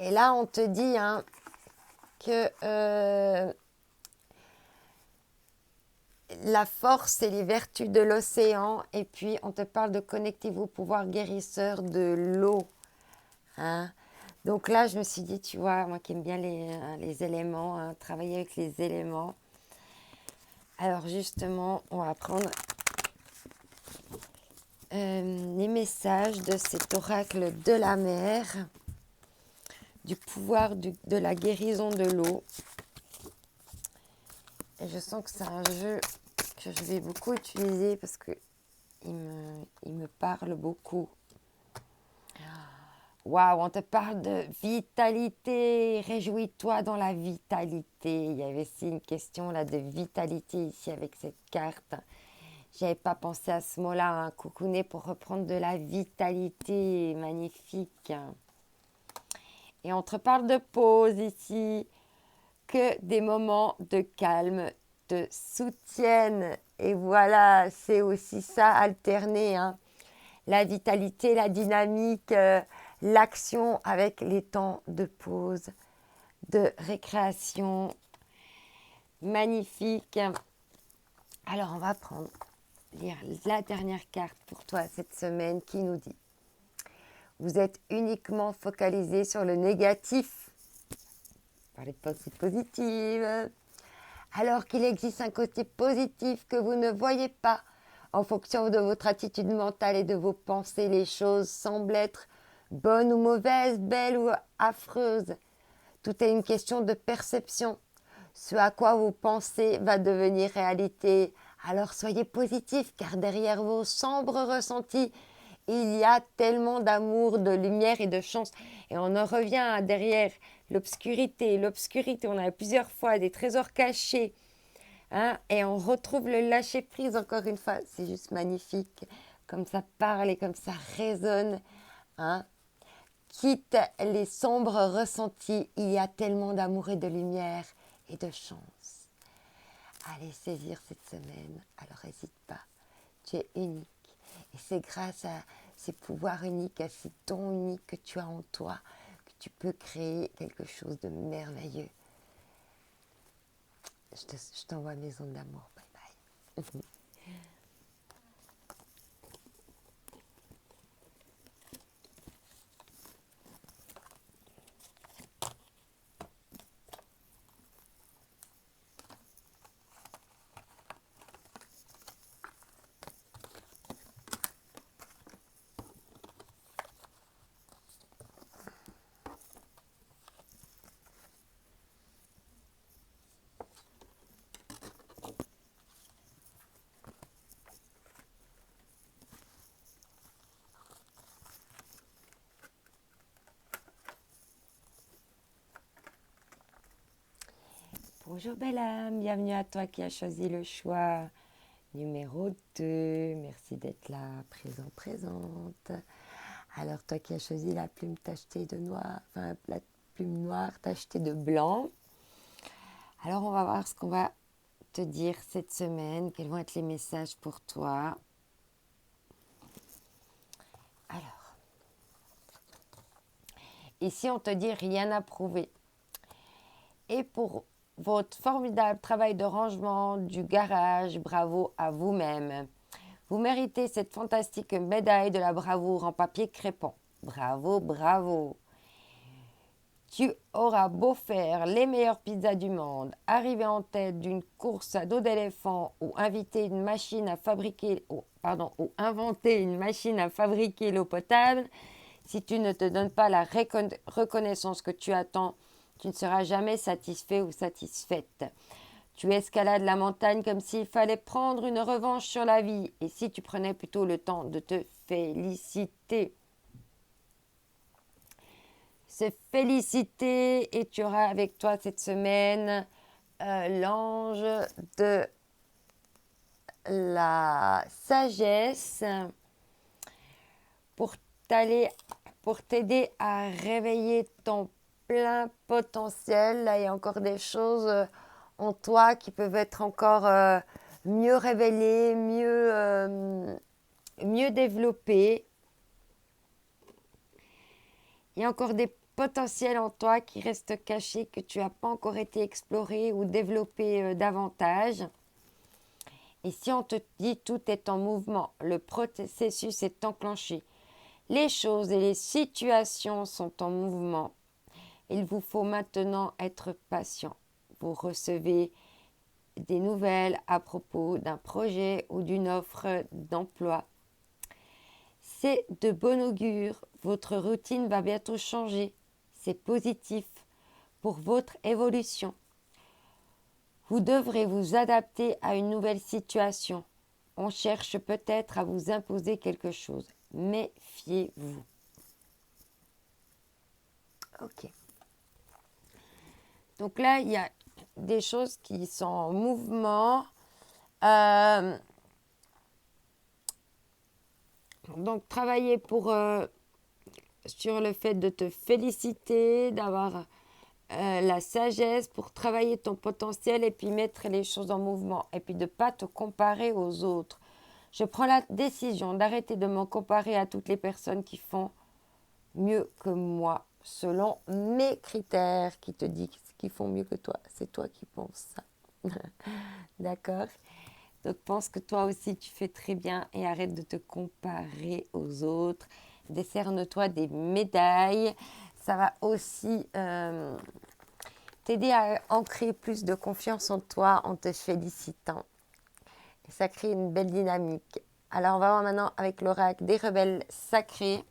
Et là, on te dit hein, que la force et les vertus de l'océan. Et puis, on te parle de connectez-vous au pouvoir guérisseur de l'eau. Hein. Donc là, je me suis dit, tu vois, moi qui aime bien les éléments, hein, travailler avec les éléments. Alors justement, on va prendre les messages de cet oracle de la mer, du pouvoir de la guérison de l'eau. Et je sens que c'est un jeu que je vais beaucoup utiliser parce que il me parle beaucoup. Waouh, on te parle de vitalité, réjouis-toi dans la vitalité. Il y avait aussi une question là de vitalité ici avec cette carte. J'avais pas pensé à ce mot-là, hein, coucouner pour reprendre de la vitalité, magnifique. Et on te parle de pause ici, que des moments de calme te soutiennent. Et voilà, c'est aussi ça, alterner, hein. La vitalité, la dynamique, l'action avec les temps de pause, de récréation. Magnifique. Alors, on va lire la dernière carte pour toi cette semaine qui nous dit: vous êtes uniquement focalisé sur le négatif. Par les pensées positives. Alors qu'il existe un côté positif que vous ne voyez pas. En fonction de votre attitude mentale et de vos pensées, les choses semblent être bonnes ou mauvaises, belles ou affreuses. Tout est une question de perception. Ce à quoi vous pensez va devenir réalité. Alors soyez positifs, car derrière vos sombres ressentis, il y a tellement d'amour, de lumière et de chance. Et on en revient derrière l'obscurité. L'obscurité, on a plusieurs fois des trésors cachés. Hein, et on retrouve le lâcher-prise encore une fois. C'est juste magnifique. Comme ça parle et comme ça résonne. Hein. Quitte les sombres ressentis, il y a tellement d'amour et de lumière et de chance. Allez saisir cette semaine. Alors n'hésite pas. Tu es unique. Et c'est grâce à ces pouvoirs uniques, à ces dons uniques que tu as en toi, que tu peux créer quelque chose de merveilleux. Je t'envoie mes ondes d'amour. Bye bye. Bonjour belle âme, bienvenue à toi qui as choisi le choix numéro 2. Merci d'être là, présente. Alors toi qui as choisi la plume tachetée de noir, enfin la plume noire tachetée de blanc. Alors on va voir ce qu'on va te dire cette semaine, quels vont être les messages pour toi. Alors, ici on te dit rien à prouver. Et pour votre formidable travail de rangement du garage, bravo à vous-même. Vous méritez cette fantastique médaille de la bravoure en papier crépon. Bravo, bravo. Tu auras beau faire les meilleures pizzas du monde, arriver en tête d'une course à dos d'éléphant ou inventer une machine à fabriquer l'eau potable, si tu ne te donnes pas la reconnaissance que tu attends, tu ne seras jamais satisfait ou satisfaite. Tu escalades la montagne comme s'il fallait prendre une revanche sur la vie. Et si tu prenais plutôt le temps de te féliciter. Se féliciter, et tu auras avec toi cette semaine l'ange de la sagesse pour t'aider à réveiller ton plein potentiel. Là, il y a encore des choses en toi qui peuvent être encore mieux révélées, mieux développées. Il y a encore des potentiels en toi qui restent cachés, que tu n'as pas encore été exploré ou développé davantage. Et si on te dit tout est en mouvement, le processus est enclenché, les choses et les situations sont en mouvement. Il vous faut maintenant être patient. Vous recevez des nouvelles à propos d'un projet ou d'une offre d'emploi. C'est de bon augure. Votre routine va bientôt changer. C'est positif pour votre évolution. Vous devrez vous adapter à une nouvelle situation. On cherche peut-être à vous imposer quelque chose. Méfiez-vous. Ok. Donc là, il y a des choses qui sont en mouvement. Donc, travailler sur le fait de te féliciter, d'avoir la sagesse pour travailler ton potentiel et puis mettre les choses en mouvement. Et puis de ne pas te comparer aux autres. Je prends la décision d'arrêter de me comparer à toutes les personnes qui font mieux que moi, selon mes critères qui te disent qu'ils font mieux que toi. C'est toi qui penses ça. D'accord? Donc pense que toi aussi tu fais très bien et arrête de te comparer aux autres. Décerne-toi des médailles. Ça va aussi t'aider à ancrer plus de confiance en toi en te félicitant. Et ça crée une belle dynamique. Alors on va voir maintenant avec l'oracle des rebelles sacrés.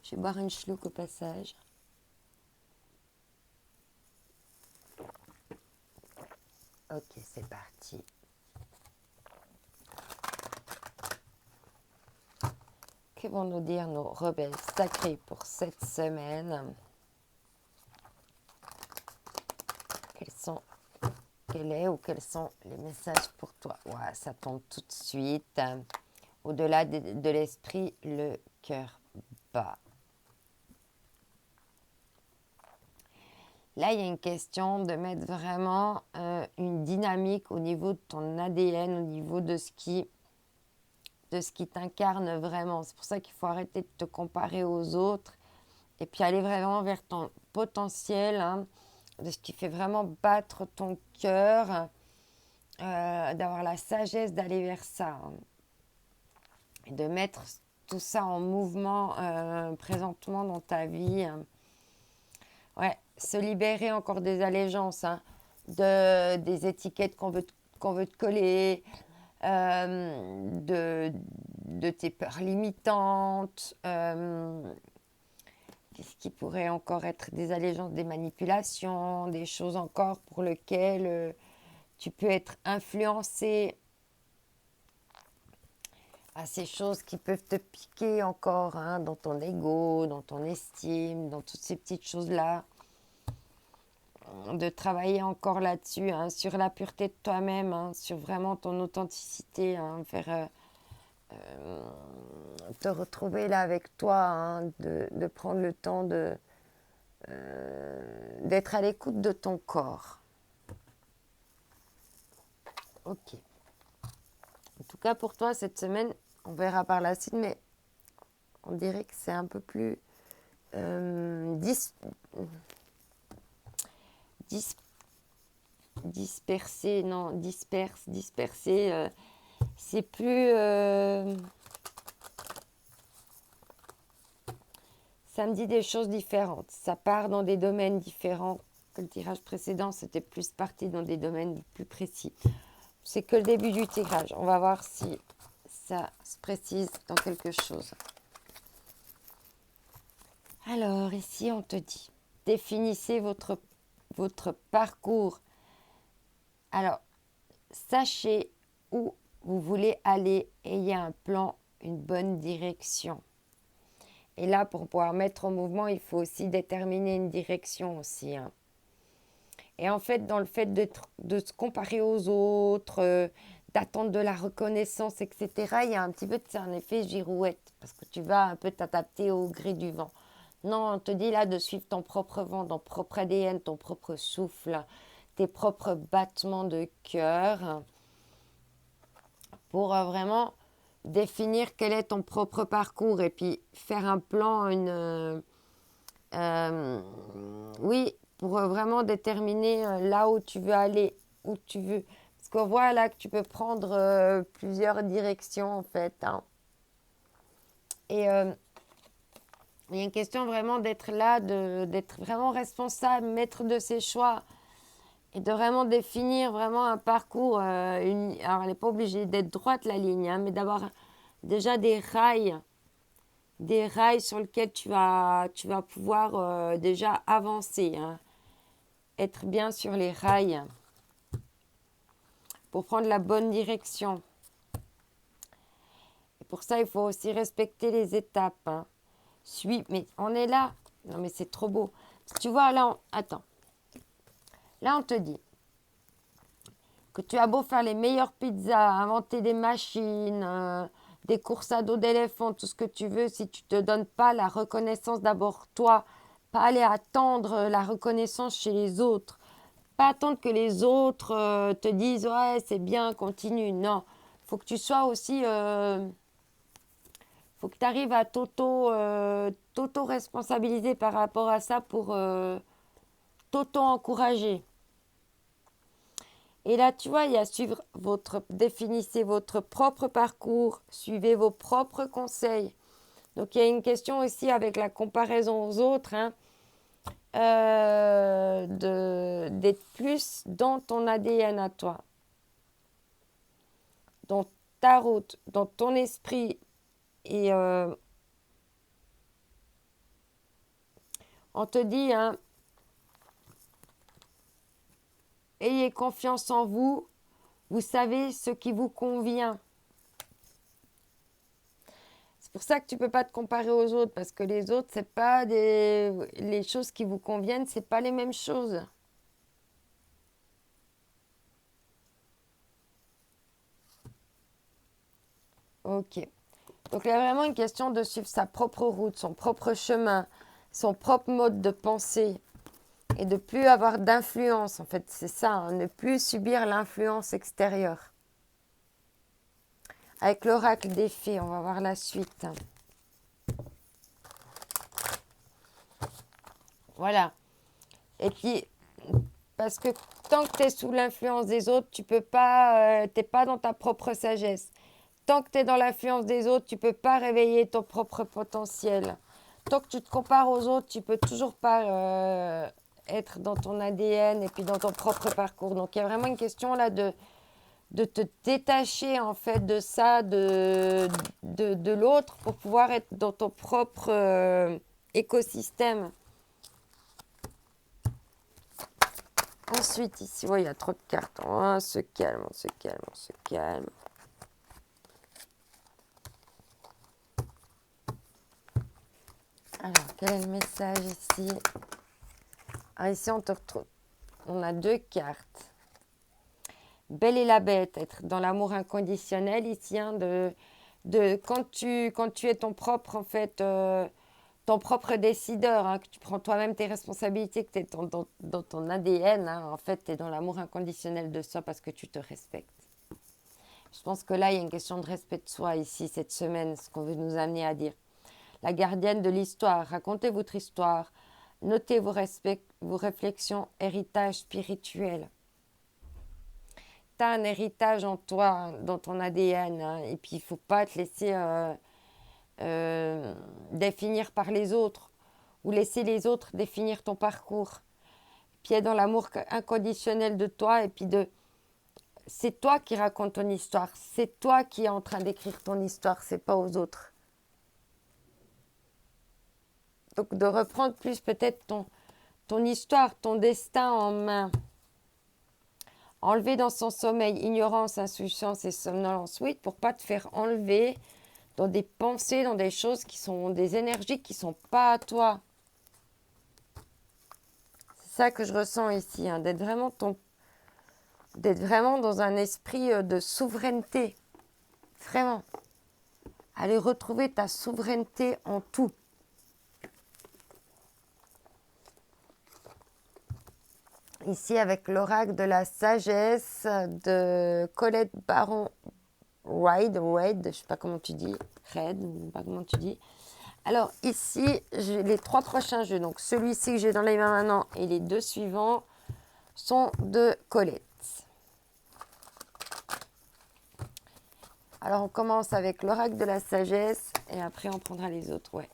Je vais boire une chlouque au passage. Ok, c'est parti. Que vont nous dire nos rebelles sacrés pour cette semaine? Quels sont les messages pour toi? Ouais, ça tombe tout de suite. Au-delà de l'esprit, le cœur bat. Là, il y a une question de mettre vraiment une dynamique au niveau de ton ADN, au niveau de ce qui t'incarne vraiment. C'est pour ça qu'il faut arrêter de te comparer aux autres et puis aller vraiment vers ton potentiel, hein, de ce qui fait vraiment battre ton cœur, d'avoir la sagesse d'aller vers ça, hein, et de mettre tout ça en mouvement présentement dans ta vie. Ouais, se libérer encore des allégeances, hein, des étiquettes qu'on veut te coller, de tes peurs limitantes, qu'est-ce qui pourrait encore être des allégeances, des manipulations, des choses encore pour lesquelles tu peux être influencé, à ces choses qui peuvent te piquer encore, hein, dans ton ego, dans ton estime, dans toutes ces petites choses-là. de travailler encore là-dessus, hein, sur la pureté de toi-même, hein, sur vraiment ton authenticité, hein, te retrouver là avec toi, hein, de prendre le temps d'être à l'écoute de ton corps. Ok. En tout cas, pour toi, cette semaine, on verra par la suite, mais on dirait que c'est un peu plus dispersé, non, dispersé. C'est plus... ça me dit des choses différentes. Ça part dans des domaines différents que le tirage précédent. C'était plus parti dans des domaines plus précis. C'est que le début du tirage. On va voir si ça se précise dans quelque chose. Alors, ici, on te dit, définissez votre parcours. Alors, sachez où vous voulez aller, ayez un plan, une bonne direction. Et là, pour pouvoir mettre en mouvement, il faut aussi déterminer une direction aussi, hein. Et en fait, dans le fait de se comparer aux autres, d'attendre de la reconnaissance, etc., il y a un petit peu de un effet girouette, parce que tu vas un peu t'adapter au gré du vent. Non, on te dit là de suivre ton propre vent, ton propre ADN, ton propre souffle, tes propres battements de cœur, pour vraiment définir quel est ton propre parcours et puis faire un plan, oui, pour vraiment déterminer là où tu veux aller, où tu veux. Parce qu'on voit là que tu peux prendre plusieurs directions en fait, hein. Et il y a une question vraiment d'être là, d'être vraiment responsable, maître de ses choix et de vraiment définir vraiment un parcours. Alors, elle n'est pas obligée d'être droite la ligne, hein, mais d'avoir déjà des rails sur lesquels tu vas pouvoir déjà avancer, hein. Être bien sur les rails pour prendre la bonne direction. Et pour ça, il faut aussi respecter les étapes, hein. Mais on est là. Non, mais c'est trop beau. Tu vois, là, attends. Là, on te dit que tu as beau faire les meilleures pizzas, inventer des machines, des courses à dos d'éléphant, tout ce que tu veux, si tu ne te donnes pas la reconnaissance d'abord toi, pas aller attendre la reconnaissance chez les autres, pas attendre que les autres te disent ouais c'est bien, continue. Non, faut que tu sois aussi, faut que tu arrives à t'auto-responsabiliser par rapport à ça pour t'auto-encourager. Et là, tu vois, il y a définissez votre propre parcours, suivez vos propres conseils. Donc, il y a une question aussi avec la comparaison aux autres, hein, d'être plus dans ton ADN à toi, dans ta route, dans ton esprit. Et on te dit, hein, ayez confiance en vous, vous savez ce qui vous convient. C'est pour ça que tu ne peux pas te comparer aux autres, parce que les autres, c'est pas les choses qui vous conviennent, c'est pas les mêmes choses. Ok. Donc il y a vraiment une question de suivre sa propre route, son propre chemin, son propre mode de pensée et de plus avoir d'influence. En fait, c'est ça, hein, ne plus subir l'influence extérieure. Avec l'oracle des fées, on va voir la suite. Voilà. Et puis, parce que tant que tu es sous l'influence des autres, tu peux pas, t'es pas dans ta propre sagesse. Tant que tu es dans l'influence des autres, tu peux pas réveiller ton propre potentiel. Tant que tu te compares aux autres, tu peux toujours pas être dans ton ADN et puis dans ton propre parcours. Donc, il y a vraiment une question là de te détacher en fait de ça, de l'autre pour pouvoir être dans ton propre écosystème. Ensuite, ici, il y a trop de cartes. On se calme, on se calme, on se calme. Alors, quel est le message ici? Ah, ici, on te retrouve. on a 2 cartes. Belle et la bête, être dans l'amour inconditionnel ici, hein, quand tu es ton propre, en fait, ton propre décideur, hein, que tu prends toi-même tes responsabilités, que tu es dans ton ADN, hein, en fait, tu es dans l'amour inconditionnel de soi parce que tu te respectes. Je pense que là, il y a une question de respect de soi ici, cette semaine, ce qu'on veut nous amener à dire. La gardienne de l'histoire, racontez votre histoire, notez vos réflexions, héritage spirituel. Tu as un héritage en toi, hein, dans ton ADN, hein, et puis il ne faut pas te laisser définir par les autres ou laisser les autres définir ton parcours. Puis être dans l'amour inconditionnel de toi et puis c'est toi qui racontes ton histoire, c'est toi qui es en train d'écrire ton histoire, c'est pas aux autres. Donc de reprendre plus peut-être ton histoire, ton destin en main. Enlever dans son sommeil ignorance, insouciance et somnolence, oui, pour pas te faire enlever dans des pensées, dans des choses qui sont des énergies qui sont pas à toi. C'est ça que je ressens ici, hein, d'être vraiment dans un esprit de souveraineté. Vraiment. Aller retrouver ta souveraineté en tout. Ici, avec l'oracle de la sagesse de Colette Baron Reid, je ne sais pas comment tu dis, Red, je ne sais pas comment tu dis. Alors ici, j'ai les 3 prochains jeux. Donc celui-ci que j'ai dans les mains maintenant et les 2 suivants sont de Colette. Alors on commence avec l'oracle de la sagesse et après on prendra les autres, ouais.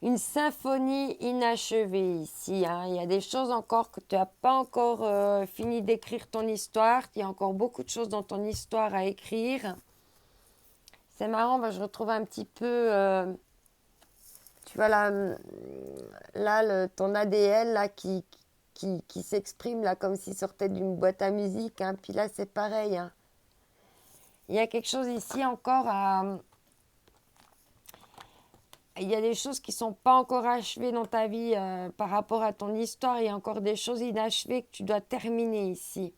Une symphonie inachevée ici, hein. Il y a des choses encore que tu n'as pas encore fini d'écrire ton histoire. Il y a encore beaucoup de choses dans ton histoire à écrire. C'est marrant, je retrouve un petit peu, tu vois là ton ADN là, qui s'exprime là, comme s'il sortait d'une boîte à musique. Hein. Puis là, c'est pareil. Hein. Il y a quelque chose ici encore à... Il y a des choses qui ne sont pas encore achevées dans ta vie par rapport à ton histoire. Il y a encore des choses inachevées que tu dois terminer ici.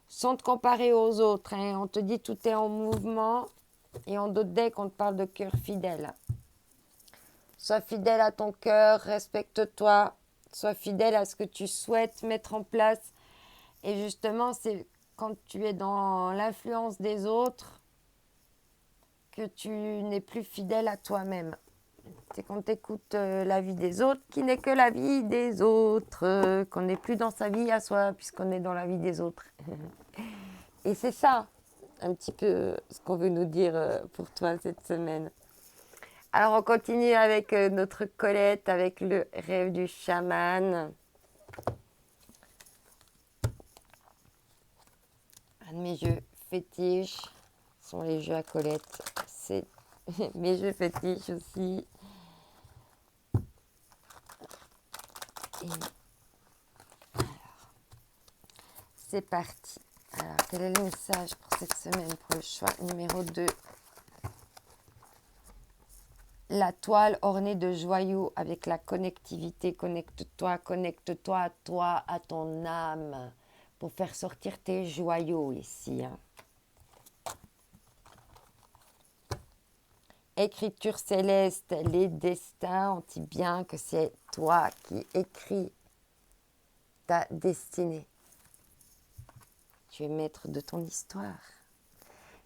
Sans te comparer aux autres. Hein. On te dit tout est en mouvement. Et en d'autres decks, on te parle de cœur fidèle. Sois fidèle à ton cœur, respecte-toi. Sois fidèle à ce que tu souhaites mettre en place. Et justement, c'est quand tu es dans l'influence des autres que tu n'es plus fidèle à toi-même. C'est quand tu écoutes la vie des autres qui n'est que la vie des autres, qu'on n'est plus dans sa vie à soi puisqu'on est dans la vie des autres. Et c'est ça, un petit peu ce qu'on veut nous dire pour toi cette semaine. Alors on continue avec notre Colette, avec le rêve du chaman. Un de mes jeux fétiches sont les jeux à Colette. C'est mes jeux fétiches aussi. Et alors, c'est parti. Alors, quel est le message pour cette semaine pour le choix numéro 2? La toile ornée de joyaux avec la connectivité. Connecte-toi à toi, à ton âme, pour faire sortir tes joyaux ici. Hein. Écriture céleste, les destins, on dit bien que c'est toi qui écris ta destinée. Tu es maître de ton histoire.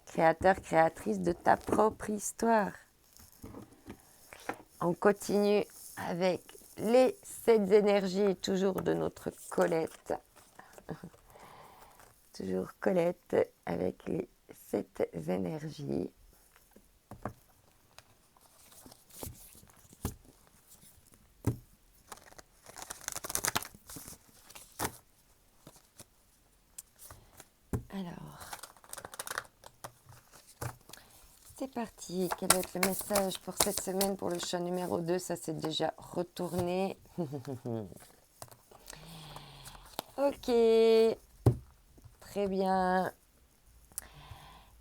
Créateur, créatrice de ta propre histoire. On continue avec les 7 énergies, toujours de notre Colette. Toujours Colette avec les 7 énergies. Alors, c'est parti. Quel va être le message pour cette semaine pour le choix numéro 2? Ça s'est déjà retourné. Ok. Très bien.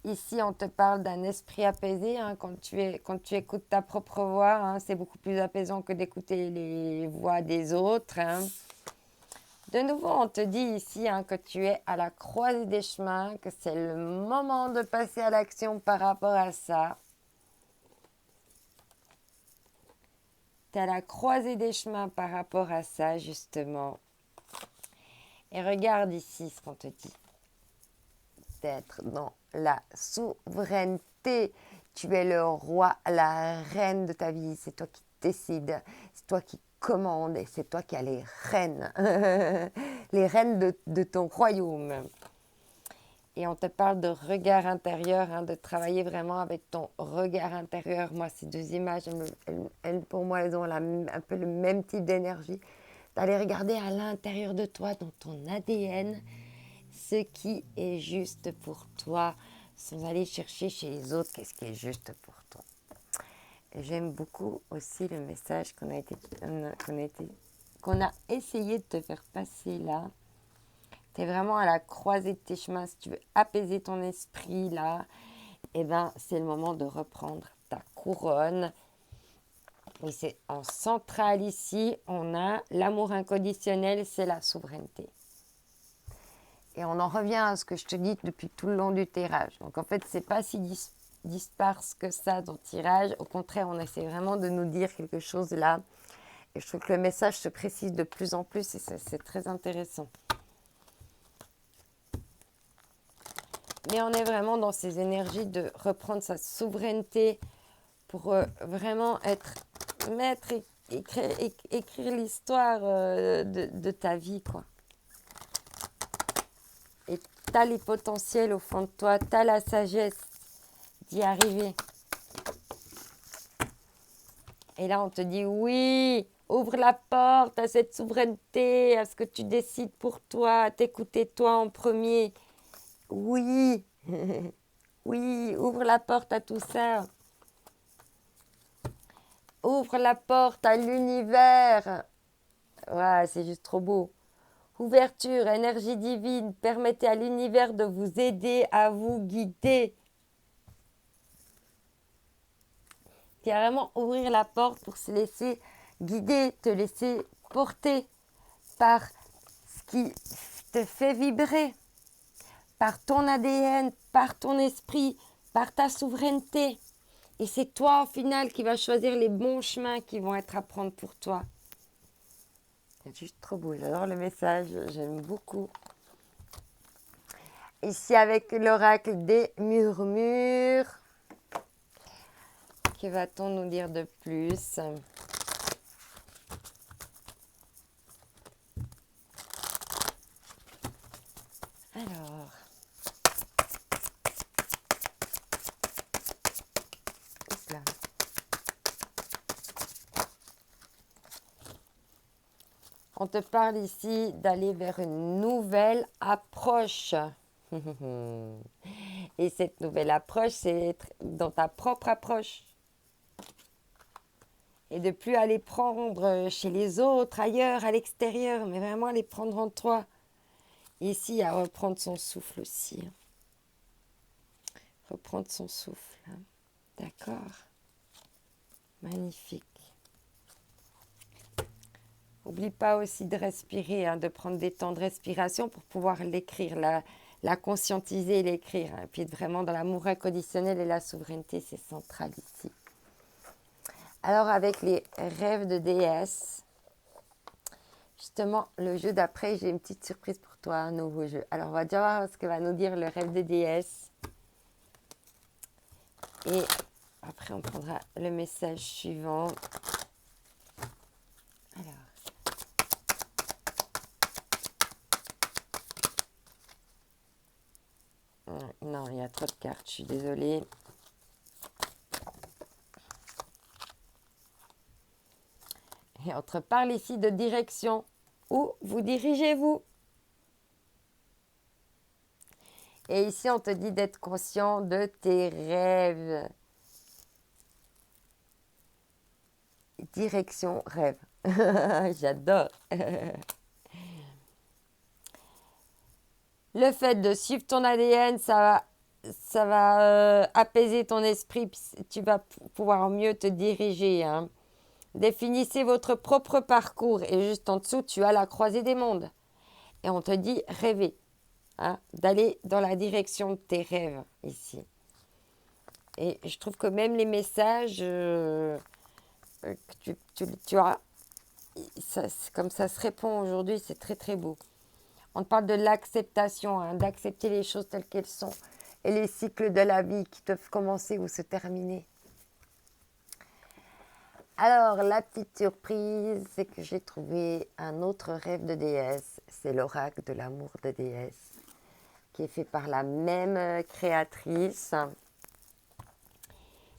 Ici, on te parle d'un esprit apaisé. Hein, quand tu écoutes ta propre voix, hein, c'est beaucoup plus apaisant que d'écouter les voix des autres. Hein. De nouveau, on te dit ici que tu es à la croisée des chemins, que c'est le moment de passer à l'action par rapport à ça. Tu es à la croisée des chemins par rapport à ça, justement. Et regarde ici ce qu'on te dit. D'être dans la souveraineté. Tu es le roi, la reine de ta vie. C'est toi qui décides. C'est toi qui commandes. Et c'est toi qui as les reines. Les reines de ton royaume. Et on te parle de regard intérieur, de travailler vraiment avec ton regard intérieur. Moi, ces deux images, pour moi, elles ont un peu le même type d'énergie. D'aller regarder à l'intérieur de toi, dans ton ADN, ce qui est juste pour toi, sans aller chercher chez les autres qu'est-ce qui est juste pour toi. Et j'aime beaucoup aussi le message qu'on a essayé de te faire passer là. Tu es vraiment à la croisée de tes chemins. Si tu veux apaiser ton esprit là, c'est le moment de reprendre ta couronne. Et c'est en centrale ici, on a l'amour inconditionnel, c'est la souveraineté. Et on en revient à ce que je te dis depuis tout le long du tirage. Donc en fait, c'est pas si disparse que ça dans le tirage. Au contraire, on essaie vraiment de nous dire quelque chose là. Et je trouve que le message se précise de plus en plus et c'est très intéressant. Mais on est vraiment dans ces énergies de reprendre sa souveraineté pour vraiment être maître et écrire l'histoire de ta vie, quoi. Et tu as les potentiels au fond de toi, tu as la sagesse d'y arriver. Et là, on te dit oui, ouvre la porte à cette souveraineté, à ce que tu décides pour toi, à t'écouter toi en premier. Oui, oui, ouvre la porte à tout ça. Ouvre la porte à l'univers. Ouais, c'est juste trop beau. Ouverture, énergie divine, permettez à l'univers de vous aider, à vous guider. Carrément ouvrir la porte pour se laisser guider, te laisser porter par ce qui te fait vibrer, par ton ADN, par ton esprit, par ta souveraineté. Et c'est toi, au final, qui vas choisir les bons chemins qui vont être à prendre pour toi. C'est juste trop beau. J'adore le message. J'aime beaucoup. Ici, avec l'oracle des murmures. Que va-t-on nous dire de plus ? Alors... Là. On te parle ici d'aller vers une nouvelle approche. Et cette nouvelle approche, c'est être dans ta propre approche. Et de plus aller prendre chez les autres, ailleurs, à l'extérieur, mais vraiment aller prendre en toi. Ici, à reprendre son souffle aussi. Reprendre son souffle. D'accord. Magnifique. N'oublie pas aussi de respirer, de prendre des temps de respiration pour pouvoir l'écrire, la conscientiser et l'écrire. Et puis être vraiment dans l'amour inconditionnel et la souveraineté, c'est central ici. Alors avec les rêves de déesse, justement le jeu d'après, j'ai une petite surprise pour toi, un nouveau jeu. Alors on va déjà voir ce que va nous dire le rêve de déesse. Et après on prendra le message suivant. Alors. Non, il y a trop de cartes, je suis désolée. Et on te parle ici de direction. Où vous dirigez-vous? Et ici, on te dit d'être conscient de tes rêves. Direction, rêve. J'adore. Le fait de suivre ton ADN, ça va apaiser ton esprit. Tu vas pouvoir mieux te diriger. Définissez votre propre parcours. Et juste en dessous, tu as la croisée des mondes. Et on te dit rêver, hein, d'aller dans la direction de tes rêves ici. Et je trouve que même les messages que tu as, comme ça se répond aujourd'hui, c'est très très beau. On te parle de l'acceptation, hein, d'accepter les choses telles qu'elles sont et les cycles de la vie qui peuvent commencer ou se terminer. Alors, la petite surprise, c'est que j'ai trouvé un autre rêve de déesse. C'est l'oracle de l'amour de déesse, qui est fait par la même créatrice.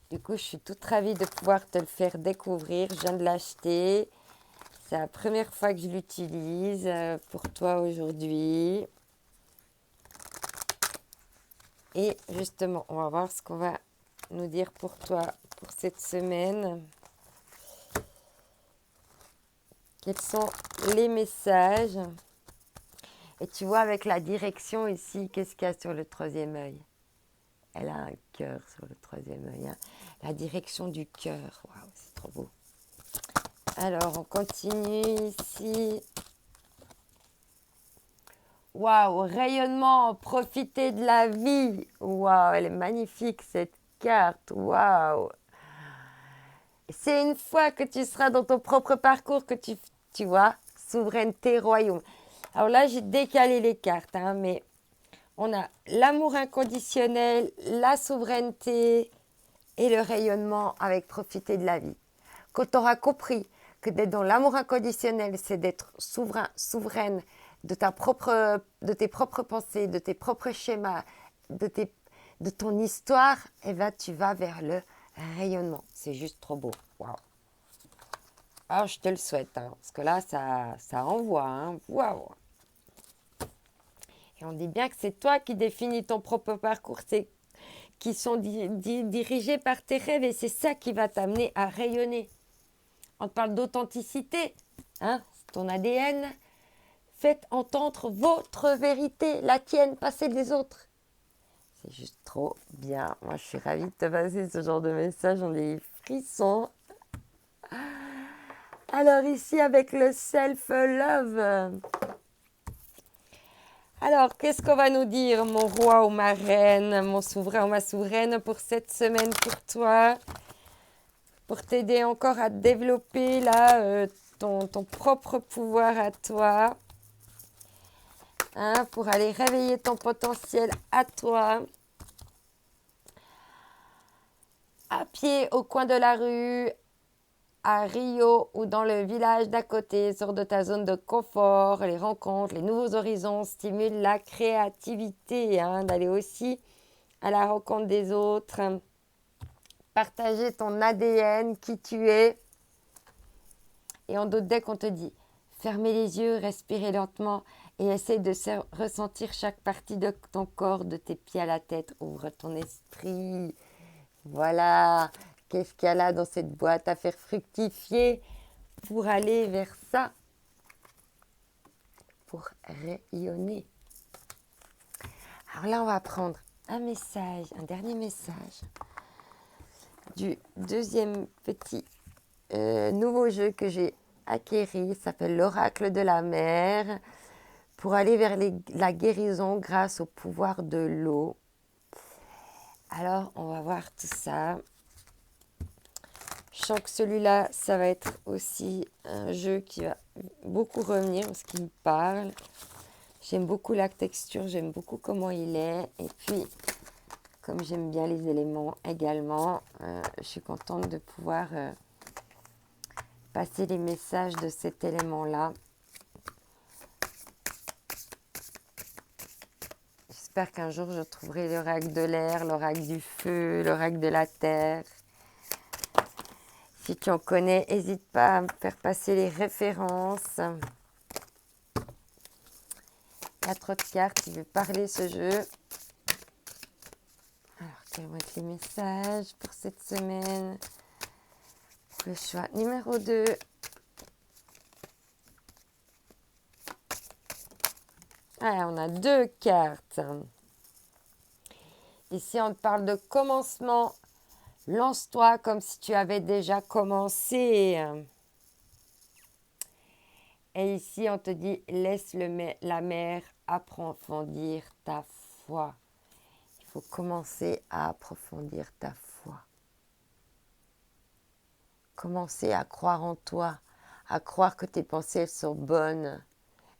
Du coup, je suis toute ravie de pouvoir te le faire découvrir. Je viens de l'acheter. C'est la première fois que je l'utilise pour toi aujourd'hui. Et justement, on va voir ce qu'on va nous dire pour toi pour cette semaine. Quels sont les messages? Et tu vois, avec la direction ici, qu'est-ce qu'il y a sur le troisième œil? Elle a un cœur sur le troisième œil. Hein. La direction du cœur. Waouh, c'est trop beau. Alors, on continue ici. Waouh, rayonnement, profiter de la vie. Waouh, elle est magnifique cette carte. Waouh. C'est une fois que tu seras dans ton propre parcours que tu vois, souveraineté, royaume. Alors là, j'ai décalé les cartes, hein, mais on a l'amour inconditionnel, la souveraineté et le rayonnement avec profiter de la vie. Quand tu auras compris que d'être dans l'amour inconditionnel, c'est d'être souverain, souveraine de tes propres pensées, de tes propres schémas, de ton histoire, et ben, tu vas vers le rayonnement. C'est juste trop beau. Waouh. Alors, je te le souhaite, hein, parce que là, ça envoie. Hein. Waouh. Et on dit bien que c'est toi qui définis ton propre parcours, qui sont dirigés par tes rêves, et c'est ça qui va t'amener à rayonner. On te parle d'authenticité, hein, c'est ton ADN. Faites entendre votre vérité, la tienne, pas celle des autres. C'est juste trop bien. Moi, je suis ravie de te passer ce genre de message. On a des frissons. Alors ici, avec le self-love. Alors, qu'est-ce qu'on va nous dire, mon roi ou ma reine, mon souverain ou ma souveraine, pour cette semaine pour toi, pour t'aider encore à développer là, ton propre pouvoir à toi, hein, pour aller réveiller ton potentiel à toi. À pied, au coin de la rue, à Rio ou dans le village d'à côté, sors de ta zone de confort, les rencontres, les nouveaux horizons stimulent la créativité, hein, d'aller aussi à la rencontre des autres, partager ton ADN, qui tu es. Et en d'autres decks, on te dit, fermez les yeux, respirez lentement et essaye de ressentir chaque partie de ton corps, de tes pieds à la tête. Ouvre ton esprit. Voilà. Qu'est-ce qu'il y a là dans cette boîte à faire fructifier pour aller vers ça, pour rayonner. Alors là, on va prendre un message, un dernier message du deuxième petit nouveau jeu que j'ai acquéri. Il s'appelle l'Oracle de la mer, pour aller vers la guérison grâce au pouvoir de l'eau. Alors, on va voir tout ça. Je sens que celui-là, ça va être aussi un jeu qui va beaucoup revenir parce qu'il me parle. J'aime beaucoup la texture, j'aime beaucoup comment il est. Et puis, comme j'aime bien les éléments également, je suis contente de pouvoir passer les messages de cet élément-là. J'espère qu'un jour, je trouverai l'oracle de l'air, l'oracle du feu, l'oracle de la terre. Si tu en connais, n'hésite pas à me faire passer les références. Il y a trop de cartes qui veulent parler ce jeu. Alors, quels vont être les messages pour cette semaine? Le choix numéro 2. Ah, on a 2 cartes. Ici, on te parle de commencement. Lance-toi comme si tu avais déjà commencé. Et ici, on te dit, laisse la mer approfondir ta foi. Il faut commencer à approfondir ta foi. Commencer à croire en toi, à croire que tes pensées elles sont bonnes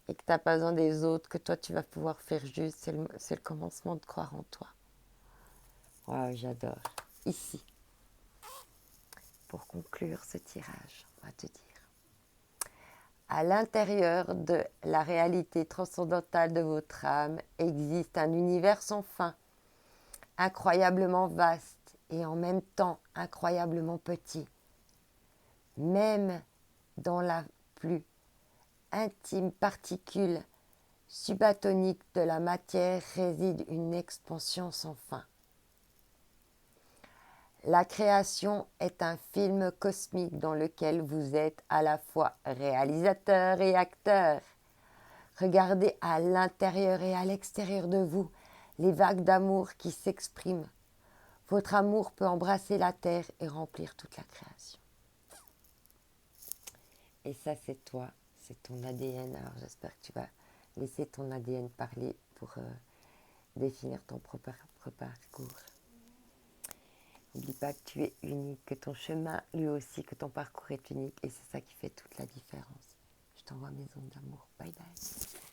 et que tu n'as pas besoin des autres, que toi tu vas pouvoir faire juste. C'est le commencement de croire en toi. Waouh, j'adore. Ici, pour conclure ce tirage, on va te dire. À l'intérieur de la réalité transcendantale de votre âme existe un univers sans fin, incroyablement vaste et en même temps incroyablement petit. Même dans la plus intime particule subatomique de la matière réside une expansion sans fin. La création est un film cosmique dans lequel vous êtes à la fois réalisateur et acteur. Regardez à l'intérieur et à l'extérieur de vous les vagues d'amour qui s'expriment. Votre amour peut embrasser la terre et remplir toute la création. Et ça, c'est toi, c'est ton ADN. Alors j'espère que tu vas laisser ton ADN parler pour définir ton propre parcours. N'oublie pas que tu es unique, que ton chemin, lui aussi, que ton parcours est unique. Et c'est ça qui fait toute la différence. Je t'envoie mes ondes d'amour. Bye bye.